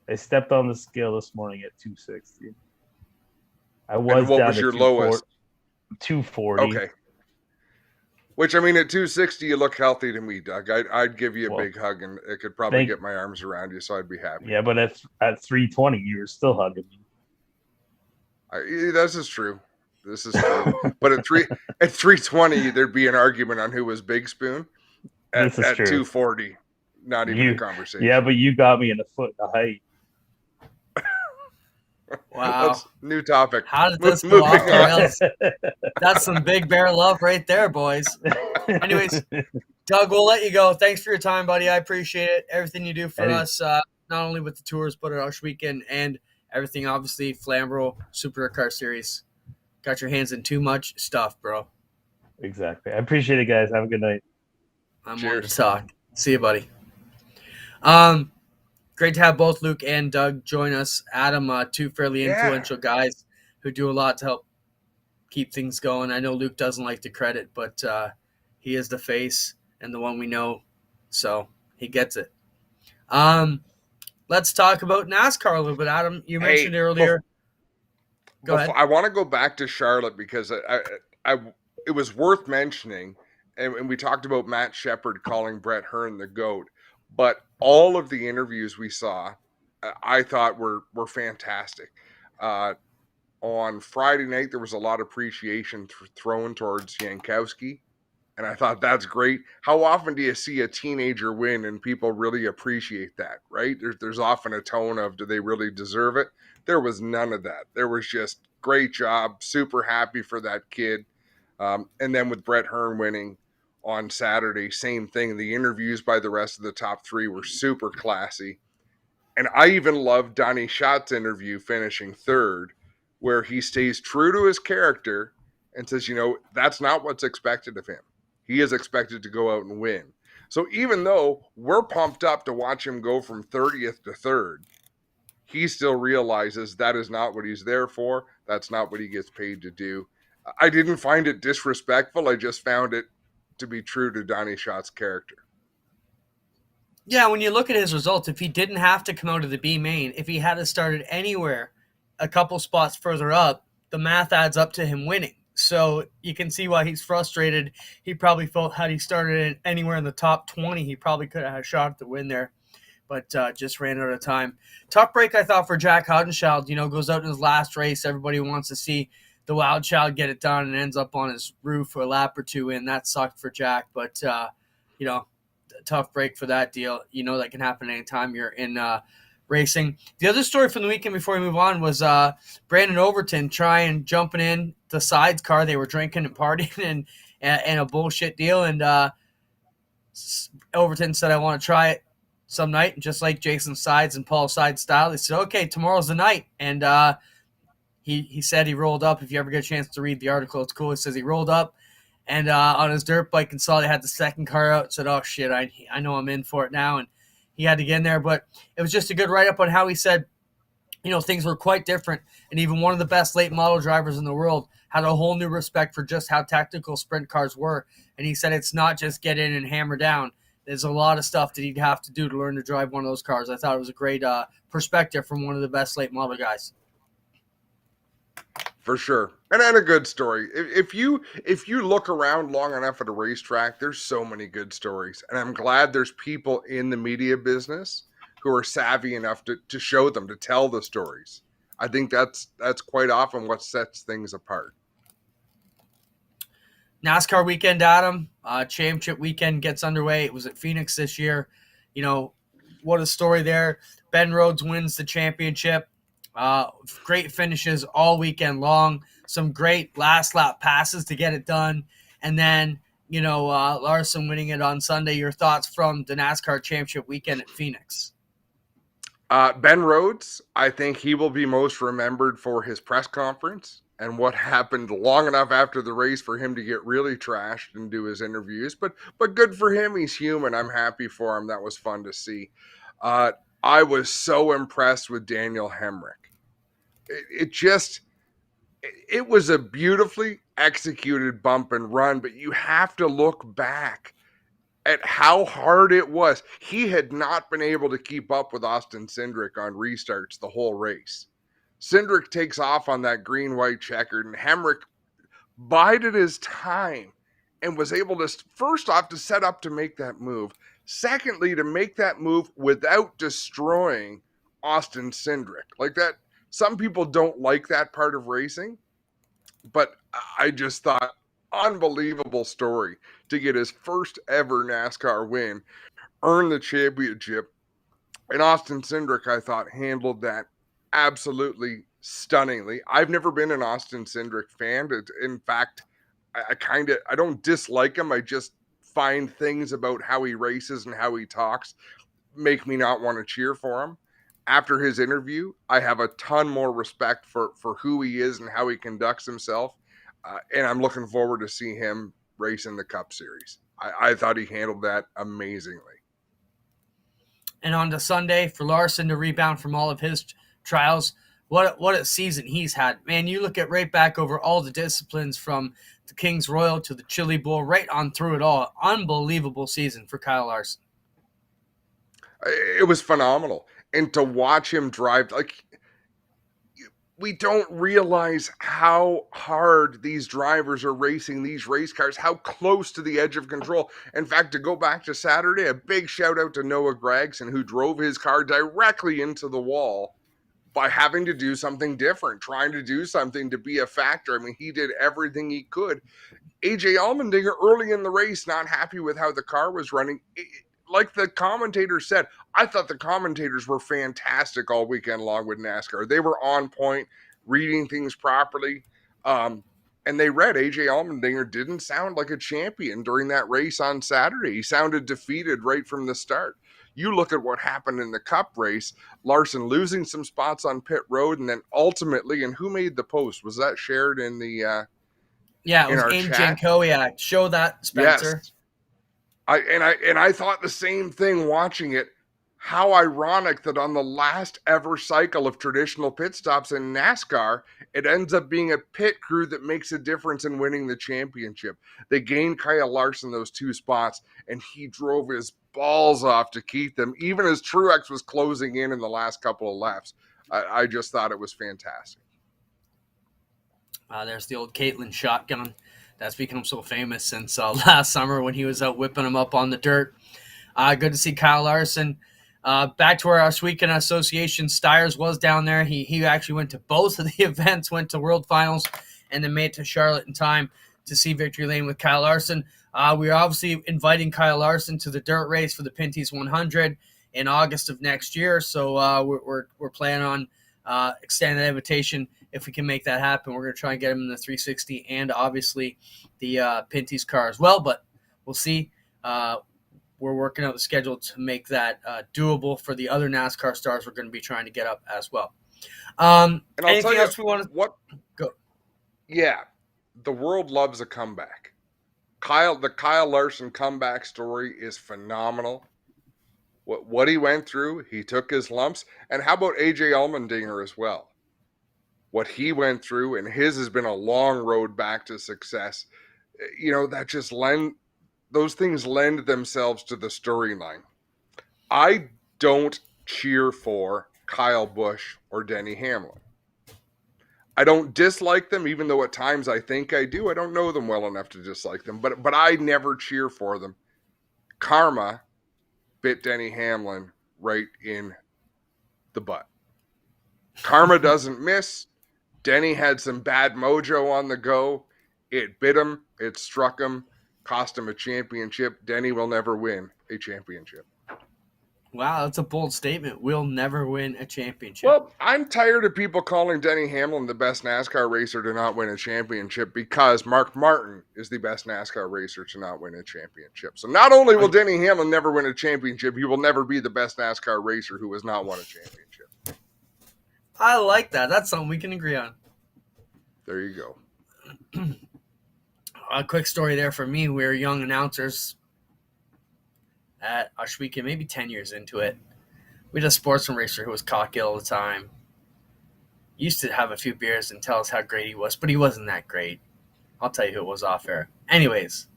I stepped on the scale this morning at 260. I was and what down was to your lowest? 240. Okay. Which, I mean, at 260, you look healthy to me, Doug. I'd give you a big hug, and it could probably get my arms around you, so I'd be happy. Yeah, but at 320, you were still hugging me. This is true. But at 320, there'd be an argument on who was Big Spoon. At 240, not even a conversation. Yeah, but you got me in a foot in height. Wow. That's new topic. How did this go off the rails? That's some big bear love right there, boys. Anyways, Doug, we'll let you go. Thanks for your time, buddy. I appreciate it. Everything you do for us, not only with the tours, but at Usher Weekend and everything, obviously, Flamborough Super Car Series. Got your hands in too much stuff, bro. Exactly. I appreciate it, guys. Have a good night. I'm on to talk. See you, buddy. Great to have both Luke and Doug join us. Adam, 2 fairly influential guys who do a lot to help keep things going. I know Luke doesn't like the credit, but he is the face and the one we know, so he gets it. Let's talk about NASCAR a little bit. Adam, you mentioned earlier. Go ahead. I want to go back to Charlotte because it was worth mentioning, and we talked about Matt Shepard calling Brett Hearn the GOAT, but all of the interviews we saw, I thought were fantastic. On Friday night, there was a lot of appreciation thrown towards Jankowski, and I thought that's great. How often do you see a teenager win and people really appreciate that, right? There's often a tone of, do they really deserve it? There was none of that. There was just great job, super happy for that kid. And then with Brett Hearn winning on Saturday, same thing. The interviews by the rest of the top 3 were super classy. And I even loved Donnie Schott's interview finishing 3rd, where he stays true to his character and says, that's not what's expected of him. He is expected to go out and win. So even though we're pumped up to watch him go from 30th to 3rd, he still realizes that is not what he's there for. That's not what he gets paid to do. I didn't find it disrespectful. I just found it to be true to Donnie Schott's character. Yeah, when you look at his results, if he didn't have to come out of the B main, if he had started anywhere a couple spots further up, the math adds up to him winning. So you can see why he's frustrated. He probably felt had he started anywhere in the top 20, he probably could have had a shot at the win there, but just ran out of time. Tough break, I thought, for Jack Hudenschild. Goes out in his last race. Everybody wants to see the wild child get it done and ends up on his roof for a lap or two in. That sucked for Jack, but, tough break for that deal. That can happen anytime you're in racing. The other story from the weekend before we move on was Brandon Overton jumping in the sides car. They were drinking and partying and a bullshit deal. And Overton said, I want to try it some night. And just like Jason Sides and Paul Sides style, he said, okay, tomorrow's the night. And he said he rolled up. If you ever get a chance to read the article, it's cool. It says he rolled up and on his dirt bike and saw they had the second car out. Said, oh, shit, I know I'm in for it now. And he had to get in there, but it was just a good write-up on how he said, things were quite different. And even one of the best late model drivers in the world had a whole new respect for just how tactical sprint cars were. And he said it's not just get in and hammer down. There's a lot of stuff that he'd have to do to learn to drive one of those cars. I thought it was a great perspective from one of the best late model guys. For sure. And a good story. If you look around long enough at a racetrack, there's so many good stories. And I'm glad there's people in the media business who are savvy enough to show them, to tell the stories. I think that's quite often what sets things apart. NASCAR weekend, Adam. Championship weekend gets underway. It was at Phoenix this year. What a story there. Ben Rhodes wins the championship. Great finishes all weekend long. Some great last lap passes to get it done. And then, Larson winning it on Sunday. Your thoughts from the NASCAR championship weekend at Phoenix? Ben Rhodes, I think he will be most remembered for his press conference and what happened long enough after the race for him to get really trashed and do his interviews. But good for him. He's human. I'm happy for him. That was fun to see. I was so impressed with Daniel Hemrick. It was a beautifully executed bump and run, but you have to look back at how hard it was. He had not been able to keep up with Austin Cindric on restarts the whole race. Cindric takes off on that green-white checkered, and Hemrick bided his time and was able to, first off, to set up to make that move. Secondly, to make that move without destroying Austin Cindric. Like that, some people don't like that part of racing, but I just thought, unbelievable story to get his first ever NASCAR win, earn the championship. And Austin Cindric, I thought, handled that absolutely stunningly. I've never been an Austin Cindric fan. In fact, I don't dislike him. I just find things about how he races and how he talks make me not want to cheer for him. After his interview, I have a ton more respect for who he is and how he conducts himself. And I'm looking forward to see him race in the Cup Series. I thought he handled that amazingly. And on to Sunday for Larson to rebound from all of his trials. What a season he's had. Man, you look at right back over all the disciplines from the King's Royal to the Chili Bowl, right on through it all. Unbelievable season for Kyle Larson. It was phenomenal. And to watch him drive, like, we don't realize how hard these drivers are racing these race cars, how close to the edge of control. In fact, to go back to Saturday, a big shout out to Noah Gragson, who drove his car directly into the wall by having to do something different, trying to do something to be a factor. I mean, he did everything he could. AJ Allmendinger early in the race, not happy with how the car was running. Like the commentator said, I thought the commentators were fantastic all weekend long with NASCAR. They were on point, reading things properly. And they read AJ Allmendinger didn't sound like a champion during that race on Saturday. He sounded defeated right from the start. You look at what happened in the Cup race, Larson losing some spots on pit road, and then ultimately, and who made the post? Was that shared in the yeah, it was in Jankowiak. Show that, Spencer. Yes. I thought the same thing watching it. How ironic that on the last ever cycle of traditional pit stops in NASCAR, it ends up being a pit crew that makes a difference in winning the championship. They gained Kyle Larson those 2 spots, and he drove his balls off to keep them, even as Truex was closing in the last couple of laps. I just thought it was fantastic. There's the old Caitlin shotgun that's become so famous since last summer when he was out whipping him up on the dirt. Good to see Kyle Larson. Back to where our Weekend Association Steyrs was down there. He actually went to both of the events, went to World Finals, and then made it to Charlotte in time to see Victory Lane with Kyle Larson. We are obviously inviting Kyle Larson to the dirt race for the Pinty's 100 in August of next year. So we're planning on extending that invitation. If we can make that happen, we're going to try and get him in the 360 and obviously the Pinty's car as well. But we'll see. We're working out the schedule to make that doable for the other NASCAR stars we're going to be trying to get up as well. And I'll anything tell you else we want to what? go? Yeah, the world loves a comeback. The Kyle Larson comeback story is phenomenal. What he went through, he took his lumps. And how about AJ Allmendinger as well? What he went through, and his has been a long road back to success. That just those things lend themselves to the storyline. I don't cheer for Kyle Busch or Denny Hamlin. I don't dislike them, even though at times I think I do. I don't know them well enough to dislike them, but I never cheer for them. Karma bit Denny Hamlin right in the butt. Karma doesn't miss. Denny had some bad mojo on the go. It bit him. It struck him. Cost him a championship. Denny will never win a championship. Wow, that's a bold statement. We'll never win a championship. Well, I'm tired of people calling Denny Hamlin the best NASCAR racer to not win a championship because Mark Martin is the best NASCAR racer to not win a championship. So not only will Denny Hamlin never win a championship, he will never be the best NASCAR racer who has not won a championship. I like that. That's something we can agree on. There you go. A quick story there for me. We were young announcers at Oshweekend, maybe 10 years into it. We had a sportsman racer who was cocky all the time. Used to have a few beers and tell us how great he was, but he wasn't that great. I'll tell you who it was off air. Anyways,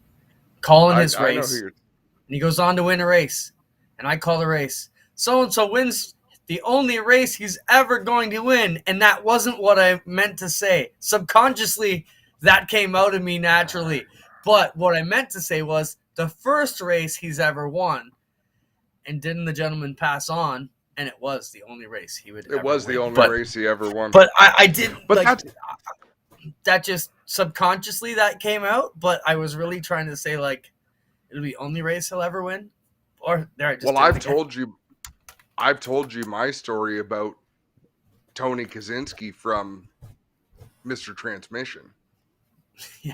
calling his race, and he goes on to win a race. And I call the race. So-and-so wins the only race he's ever going to win, and that wasn't what I meant to say. Subconsciously, that came out of me naturally. But what I meant to say was the first race he's ever won. And didn't the gentleman pass on? And it was the only race he would ever win. It was the only race he ever won. But I didn't. But like, that just subconsciously that came out. But I was really trying to say, like, it'll be the only race he'll ever win. Or there, I just well, I've told you my story about Tony Kaczynski from Mr. Transmission. Yeah.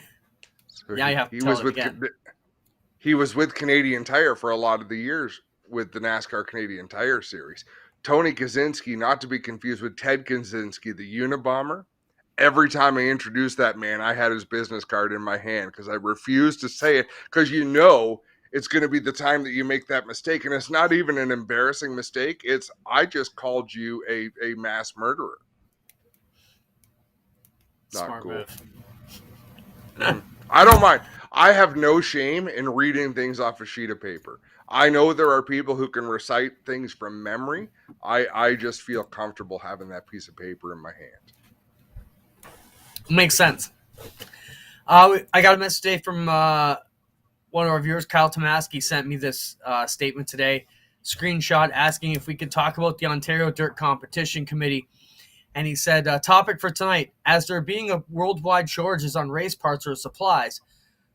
So Yeah, you have to tell it again. He was with Canadian Tire for a lot of the years with the NASCAR Canadian Tire Series. Tony Kaczynski, not to be confused with Ted Kaczynski, the Unabomber. Every time I introduced that man, I had his business card in my hand because I refused to say it because it's going to be the time that you make that mistake. And it's not even an embarrassing mistake. It's, I just called you a mass murderer. Not Smart cool. move. I don't mind. I have no shame in reading things off a sheet of paper. I know there are people who can recite things from memory. I just feel comfortable having that piece of paper in my hand. Makes sense. I got a message today from one of our viewers, Kyle Tomaski, sent me this statement today, screenshot asking if we could talk about the Ontario Dirt Competition Committee. And he said, topic for tonight, as there being a worldwide shortages on race parts or supplies,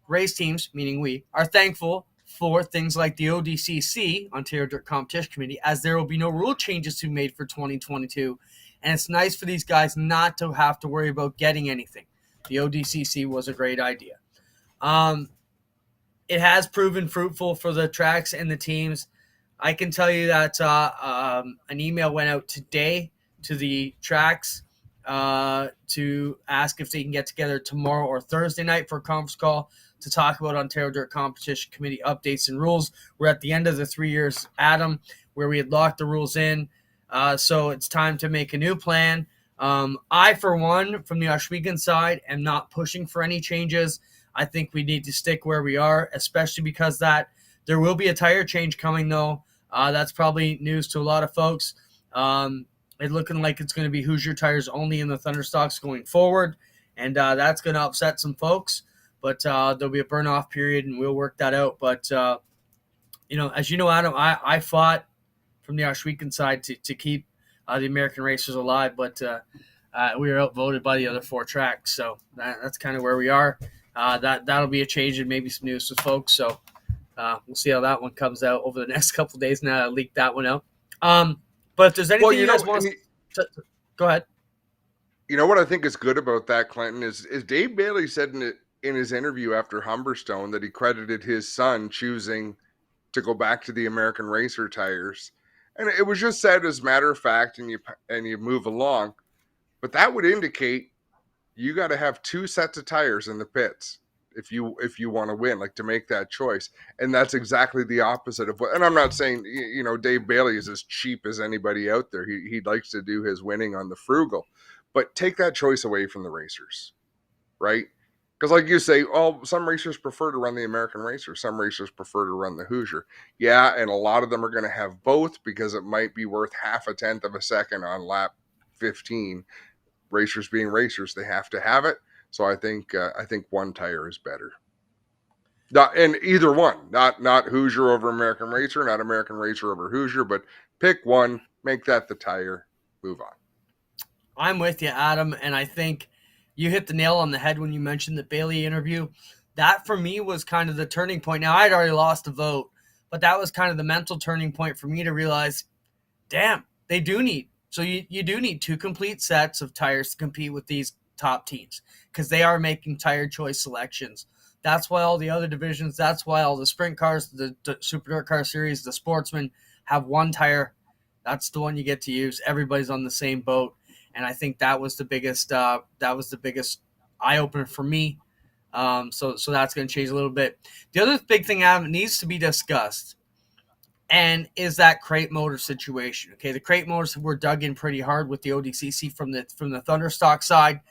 race teams, meaning we, are thankful for things like the ODCC, Ontario Dirt Competition Committee, as there will be no rule changes to be made for 2022. And it's nice for these guys not to have to worry about getting anything. The ODCC was a great idea. It has proven fruitful for the tracks and the teams. I can tell you that an email went out today to the tracks to ask if they can get together tomorrow or Thursday night for a conference call to talk about Ontario Dirt Competition Committee updates and rules. We're at the end of the 3 years, Adam, where we had locked the rules in. So it's time to make a new plan. I, for one, from the Oshweekend side, am not pushing for any changes. I think we need to stick where we are, especially because that there will be a tire change coming, though. That's probably news to a lot of folks. It's looking like it's going to be Hoosier tires only in the Thunderstocks going forward, and that's going to upset some folks. But there'll be a burn-off period, and we'll work that out. But, as you know, Adam, I fought from the Oshweekon side to keep the American racers alive, but we were outvoted by the other 4 tracks. So that's kind of where we are. That'll be a change and maybe some news with folks. So we'll see how that one comes out over the next couple of days. Now I leaked that one out. But if there's anything you guys want to go ahead. You know what I think is good about that, Clinton, is Dave Bailey said in his interview after Humberstone that he credited his son choosing to go back to the American Racer tires. And it was just said as a matter of fact, and you move along. But that would indicate you got to have 2 sets of tires in the pits if you want to win, like to make that choice. And that's exactly the opposite of what, and I'm not saying, Dave Bailey is as cheap as anybody out there. He likes to do his winning on the frugal, but take that choice away from the racers, right? Because like you say, some racers prefer to run the American Racer. Some racers prefer to run the Hoosier. Yeah, and a lot of them are going to have both because it might be worth 0.5 of a second on lap 15. Racers being racers, they have to have it. So I think 1 tire is better. And either one, not Hoosier over American Racer, not American Racer over Hoosier, but pick one, make that the tire, move on. I'm with you, Adam, and I think you hit the nail on the head when you mentioned the Bailey interview. That, for me, was kind of the turning point. Now, I'd already lost the vote, but that was kind of the mental turning point for me to realize, damn, they do need. So you do need 2 complete sets of tires to compete with these top teams because they are making tire choice selections. That's why all the other divisions, that's why all the sprint cars, the Super Dirt Car Series, the Sportsman have 1 tire. That's the one you get to use. Everybody's on the same boat. And I think that was the biggest eye opener for me. So that's going to change a little bit. The other big thing, Adam, needs to be discussed, and is that crate motor situation. Okay, the crate motors were dug in pretty hard with the ODCC from the Thunderstock side.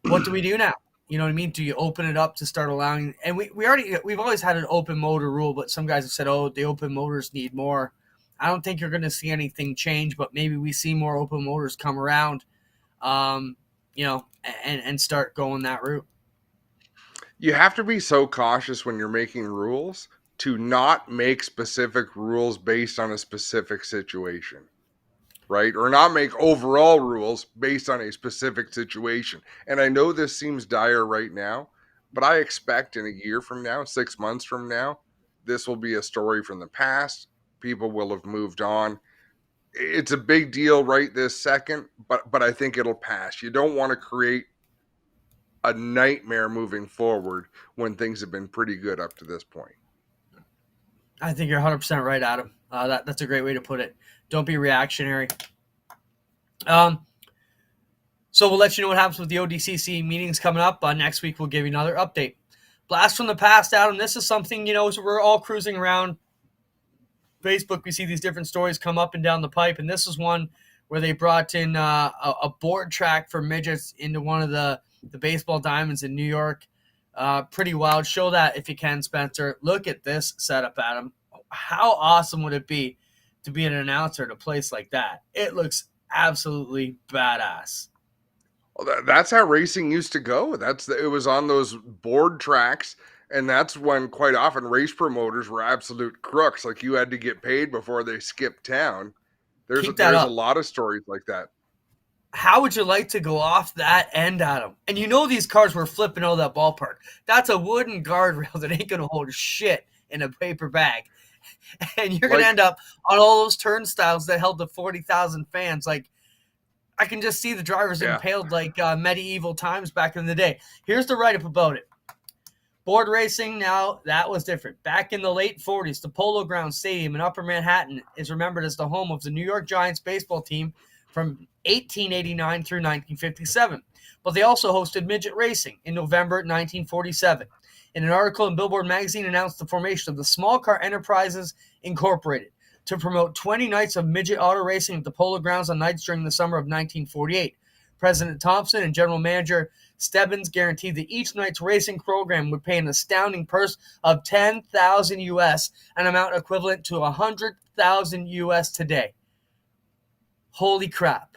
What do we do now? You know what I mean? Do you open it up to start allowing? And we've always had an open motor rule, but some guys have said, oh, the open motors need more. I don't think you're going to see anything change, but maybe we see more open motors come around, and start going that route. You have to be so cautious when you're making rules to not make specific rules based on a specific situation, right? Or not make overall rules based on a specific situation. And I know this seems dire right now, but I expect in a year from now, 6 months from now, this will be a story from the past. People will have moved on. It's a big deal right this second, but I think it'll pass. You don't want to create a nightmare moving forward when things have been pretty good up to this point. I think you're 100% right, Adam. That's a great way to put it. Don't be reactionary. So we'll let you know what happens with the ODCC meetings coming up. Next week, we'll give you another update. Blast from the past, Adam. This is something, so we're all cruising around Facebook. We see these different stories come up and down the pipe, and this is one where they brought in a board track for midgets into one of the baseball diamonds in New York. Pretty wild. Show that if you can, Spencer. Look at this setup, Adam. How awesome would it be to be an announcer at a place like that? It looks absolutely badass. Well, that's how racing used to go. It was on those board tracks, and that's when quite often race promoters were absolute crooks. Like, you had to get paid before they skipped town. There's a lot of stories like that. How would you like to go off that end, Adam? And these cars were flipping out of that ballpark. That's a wooden guardrail that ain't going to hold shit in a paper bag. And you're going to end up on all those turnstiles that held the 40,000 fans. Like, I can just see the drivers impaled like medieval times back in the day. Here's the write-up about it. Board racing, now, that was different. Back in the late 40s, the Polo Grounds Stadium in Upper Manhattan is remembered as the home of the New York Giants baseball team from 1889 through 1957. But they also hosted midget racing in November 1947. In an article in Billboard magazine announced the formation of the Small Car Enterprises Incorporated to promote 20 nights of midget auto racing at the Polo Grounds on nights during the summer of 1948. President Thompson and General Manager Stebbins guaranteed that each night's racing program would pay an astounding purse of $10,000 US, an amount equivalent to $100,000 US today. Holy crap.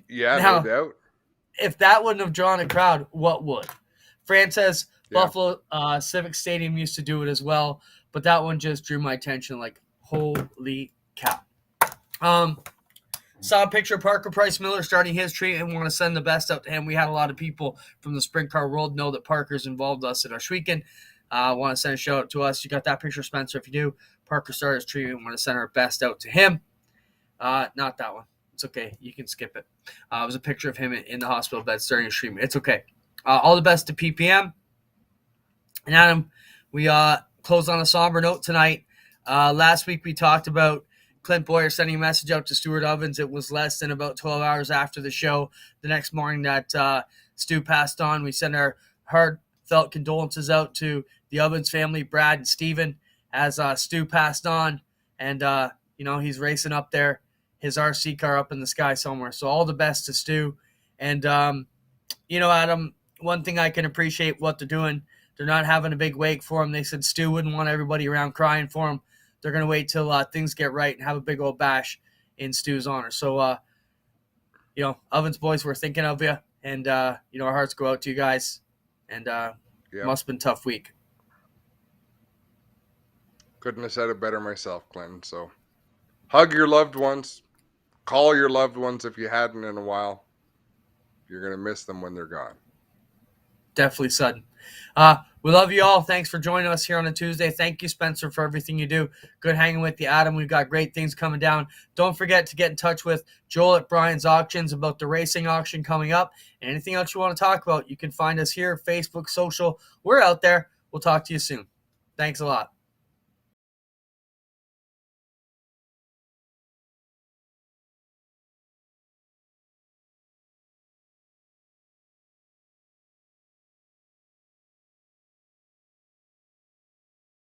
Yeah, Now, no doubt. if that wouldn't have drawn a crowd, what would? Fran says Yeah. Buffalo Civic Stadium used to do it as well, but that one just drew my attention like, holy cow. Saw a picture of Parker Price Miller starting his treat and want to send the best out to him. We had a lot of people from the sprint car world know that Parker's involved us in our weekend. Want to send a shout out to us. You got that picture, Spencer? If you do, Parker started his treat and want to send our best out to him. Not that one. It's okay. You can skip it. It was a picture of him in the hospital bed starting his treatment. It's okay. All the best to PPM. And Adam, we close on a somber note tonight. Last week we talked about Clint Boyer sending a message out to Stuart Ovens. It was less than about 12 hours after the show. The next morning that Stu passed on, we sent our heartfelt condolences out to the Ovens family, Brad and Steven, as Stu passed on. And, he's racing up there, his RC car up in the sky somewhere. So all the best to Stu. And, Adam, one thing I can appreciate what they're doing, they're not having a big wake for him. They said Stu wouldn't want everybody around crying for him. They're going to wait till things get right and have a big old bash in Stu's honor. So, Ovens boys, we're thinking of you. And, our hearts go out to you guys. And must have been a tough week. Couldn't have said it better myself, Clinton. So hug your loved ones. Call your loved ones if you hadn't in a while. You're going to miss them when they're gone. Definitely sudden. We love you all. Thanks for joining us here on a Tuesday. Thank you, Spencer, for everything you do. Good hanging with you, Adam. We've got great things coming down. Don't forget to get in touch with Joel at Brian's Auctions about the racing auction coming up. And anything else you want to talk about, you can find us here, Facebook, social. We're out there. We'll talk to you soon. Thanks a lot.